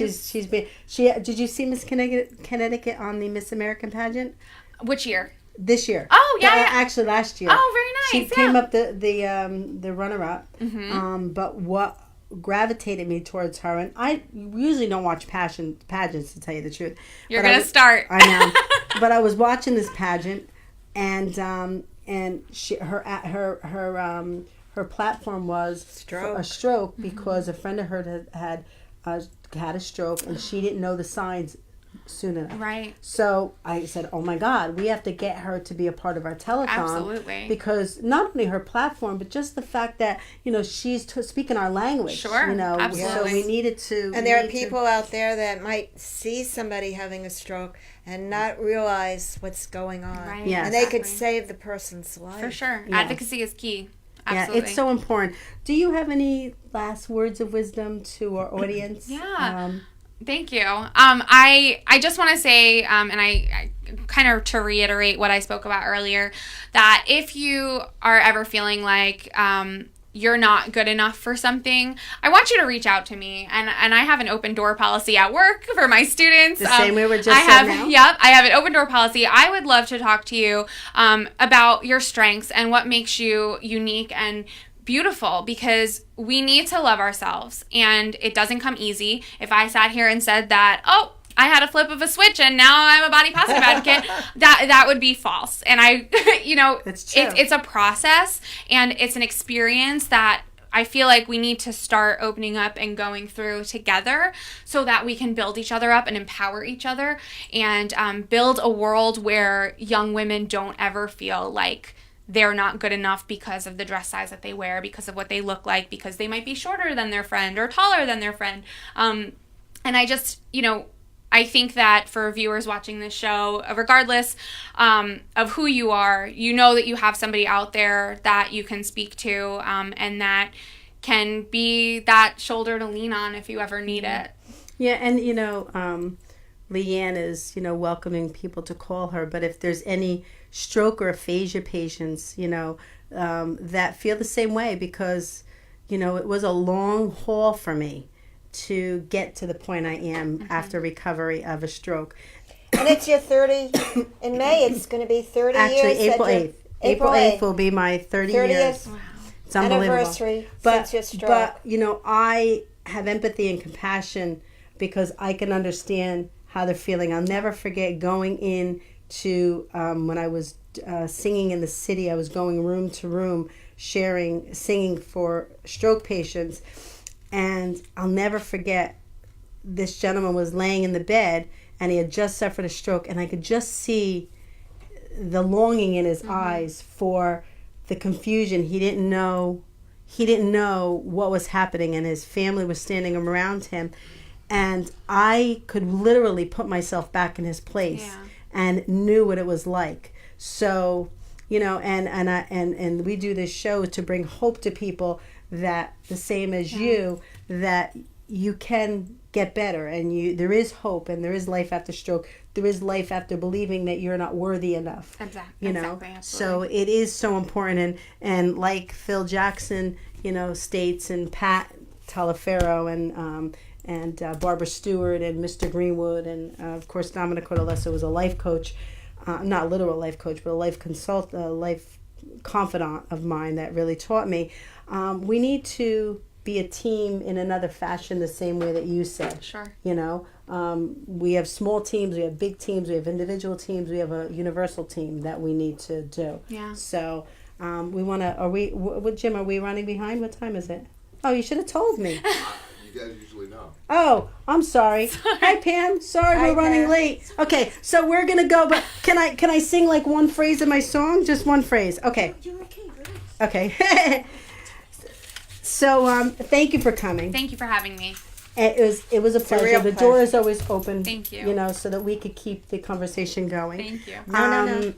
nice. she's been. Did you see Miss Connecticut on the Miss American pageant Which year? this year? Oh, yeah, yeah. Actually, last year. Oh, very nice. She yeah. came up the runner up. Mm-hmm. But what gravitated me towards her, and I usually don't watch pageants to tell you the truth. You're but going to start. I know, but I was watching this pageant, and she her platform was Stroke. a stroke because a friend of hers had a stroke, and she didn't know the signs soon enough. Right. So I said, "Oh my God, we have to get her to be a part of our telethon." Absolutely. Because not only her platform, but just the fact that she's speaking our language. Sure, So absolutely. we needed to. And there are people out there that might see somebody having a stroke and not realize what's going on. Right. Yes. And they could Exactly. save the person's life. For sure. Yeah. Advocacy is key. Yeah, Absolutely. it's so important. Do you have any last words of wisdom to our audience? Yeah. Thank you. I just want to say, and I kind of to reiterate what I spoke about earlier, that if you are ever feeling like you're not good enough for something, I want you to reach out to me. And I have an open door policy at work for my students. The same way we're just I have, said now? Yep, I have an open door policy. I would love to talk to you about your strengths and what makes you unique and beautiful, because we need to love ourselves, and it doesn't come easy. If I sat here and said that, oh, I had a flip of a switch and now I'm a body positive advocate, that would be false. And It's true. it's a process, and it's an experience that I feel like we need to start opening up and going through together so that we can build each other up and empower each other, and build a world where young women don't ever feel like they're not good enough because of the dress size that they wear, because of what they look like, because they might be shorter than their friend or taller than their friend. And I just, I think that for viewers watching this show, regardless of who you are, that you have somebody out there that you can speak to, and that can be that shoulder to lean on if you ever need it. Yeah, and Leanne is welcoming people to call her. But if there's any stroke or aphasia patients, that feel the same way, because it was a long haul for me to get to the point I am after recovery of a stroke. And it's your 30, in May it's going to be 30 Actually, years. April 8th. April 8th will be my 30 years. 30th It's unbelievable. anniversary But, since your stroke. I have empathy and compassion because I can understand how they're feeling. I'll never forget going in to, when I was singing in the city, I was going room to room, singing for stroke patients. And I'll never forget, this gentleman was laying in the bed and he had just suffered a stroke, and I could just see the longing in his eyes for the confusion. He didn't know what was happening, and his family was standing around him. And I could literally put myself back in his place and knew what it was like. So, and we do this show to bring hope to people, that the same as you, that you can get better, and there is hope, and there is life after stroke. There is life after believing that you're not worthy enough. Exactly. So Absolutely. it is so important, and like Phil Jackson, states, and Pat Talaferro, and Barbara Stewart, and Mr. Greenwood, and of course Dominic Cordalesso was a life coach, not a literal life coach, but a life life confidant of mine that really taught me. We need to be a team in another fashion, the same way that you said. Sure. We have small teams, we have big teams, we have individual teams, we have a universal team that we need to do. Yeah. So we want to, Jim, are we running behind? What time is it? Oh, you should have told me. You guys usually know. Oh, I'm sorry. Hi, Pam. Sorry, Hi, we're running Pam. late. Okay, so we're gonna go, but can I sing like one phrase in my song? Just one phrase. Okay. You're okay, relax. Okay. So thank you for coming. Thank you for having me. It was a pleasure. real The pleasure. door is always open. Thank you. You know, so that we could keep the conversation going. Thank you. No.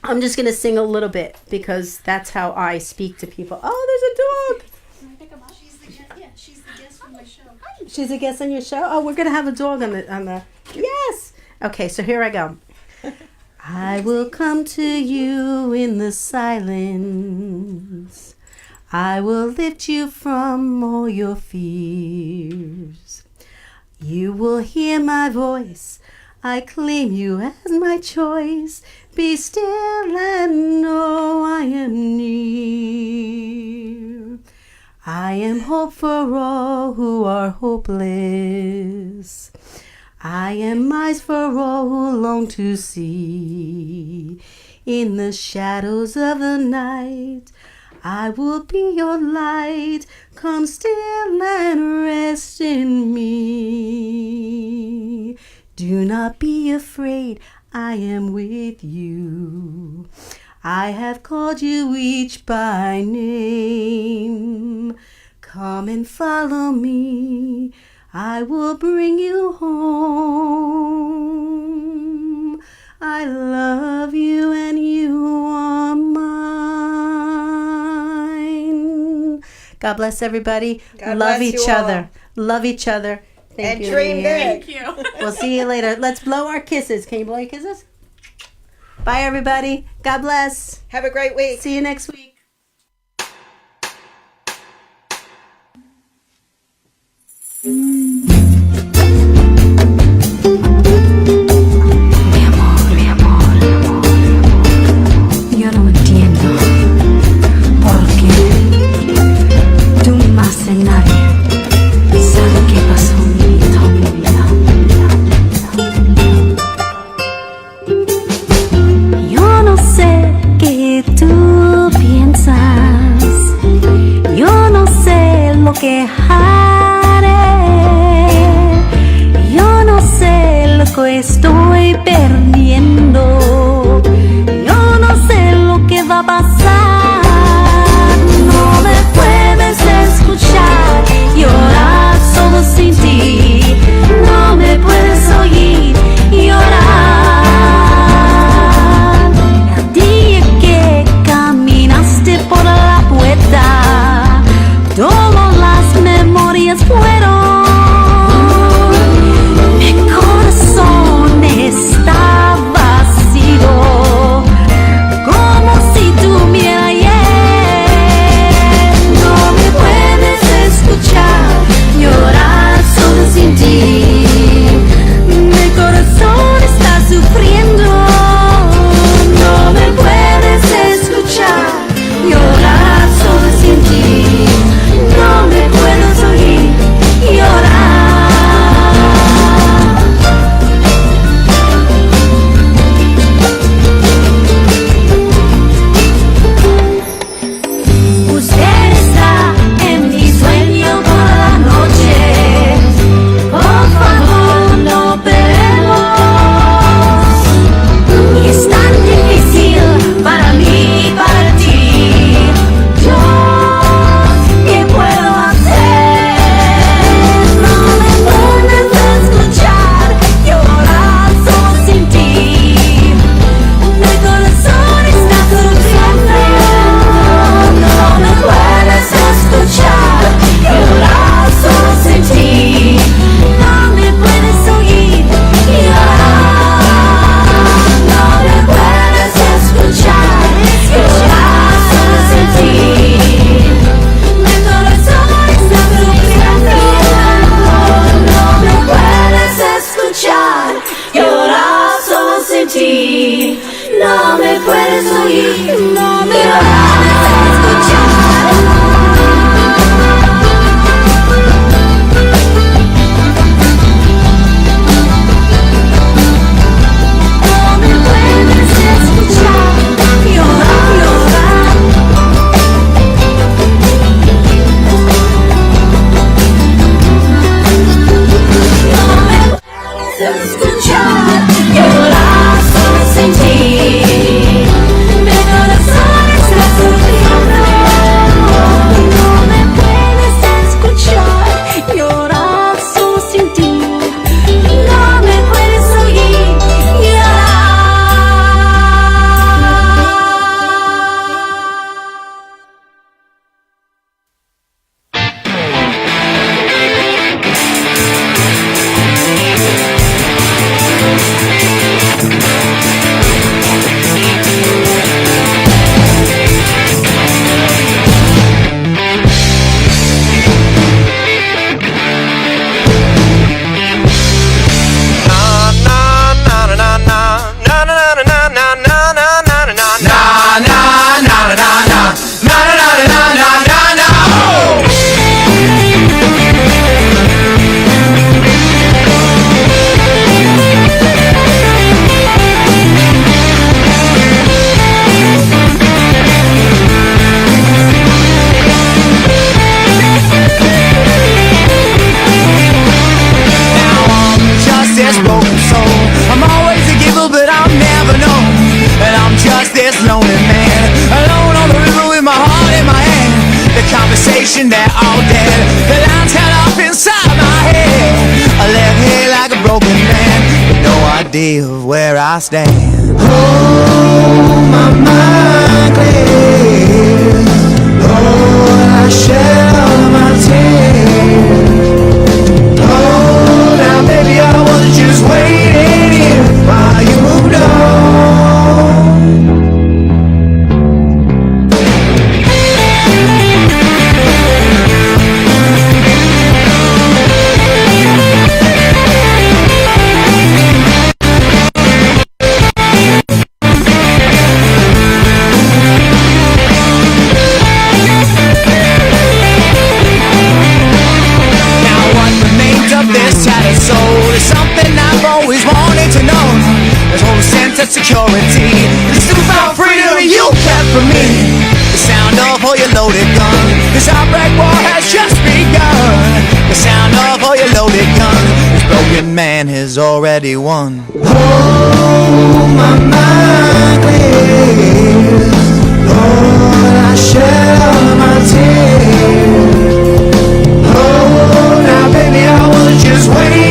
I'm just gonna sing a little bit because that's how I speak to people. Oh, there's a dog. She's the guest on my show. She's a guest on your show. Oh, we're gonna have a dog on the. Yes. Okay, so here I go. I will come to you in the silence. I will lift you from all your fears. You will hear my voice. I claim you as my choice. Be still and know I am near. I am hope for all who are hopeless. I am eyes for all who long to see. In the shadows of the night, I will be your light. Come still and rest in me. Do not be afraid, I am with you. I have called you each by name. Come and follow me. I will bring you home. I love you and you are mine. God bless everybody. God Love bless each you all. other. Love each other. Thank And you. dream Leanne. big. Thank you. We'll see you later. Let's blow our kisses. Can you blow your kisses? Bye, everybody. God bless. Have a great week. See you next week. Mi amor, yo no entiendo por qué tú más que nadie sabes qué pasó en mi vida. Yo no sé qué tú piensas, yo no sé lo que haré, yo no sé lo que estoy perdiendo, yo no sé lo que va a pasar. No me puedes escuchar, llorar solo sin ti, no me puedes oír llorar. El día que caminaste por la puerta, todas las memorias fueron. Mi corazón idea of where I stand. Oh, my mind clears. Lord, I shed all my tears. Oh, now baby, I was just waiting here while you moved on. Security, this newfound freedom you kept from me. The sound of all your loaded gun. This outbreak war has just begun. The sound of all your loaded gun. This broken man has already won. Oh, my mind clears. Lord, I shed all my tears. Oh, now baby, I was just waiting.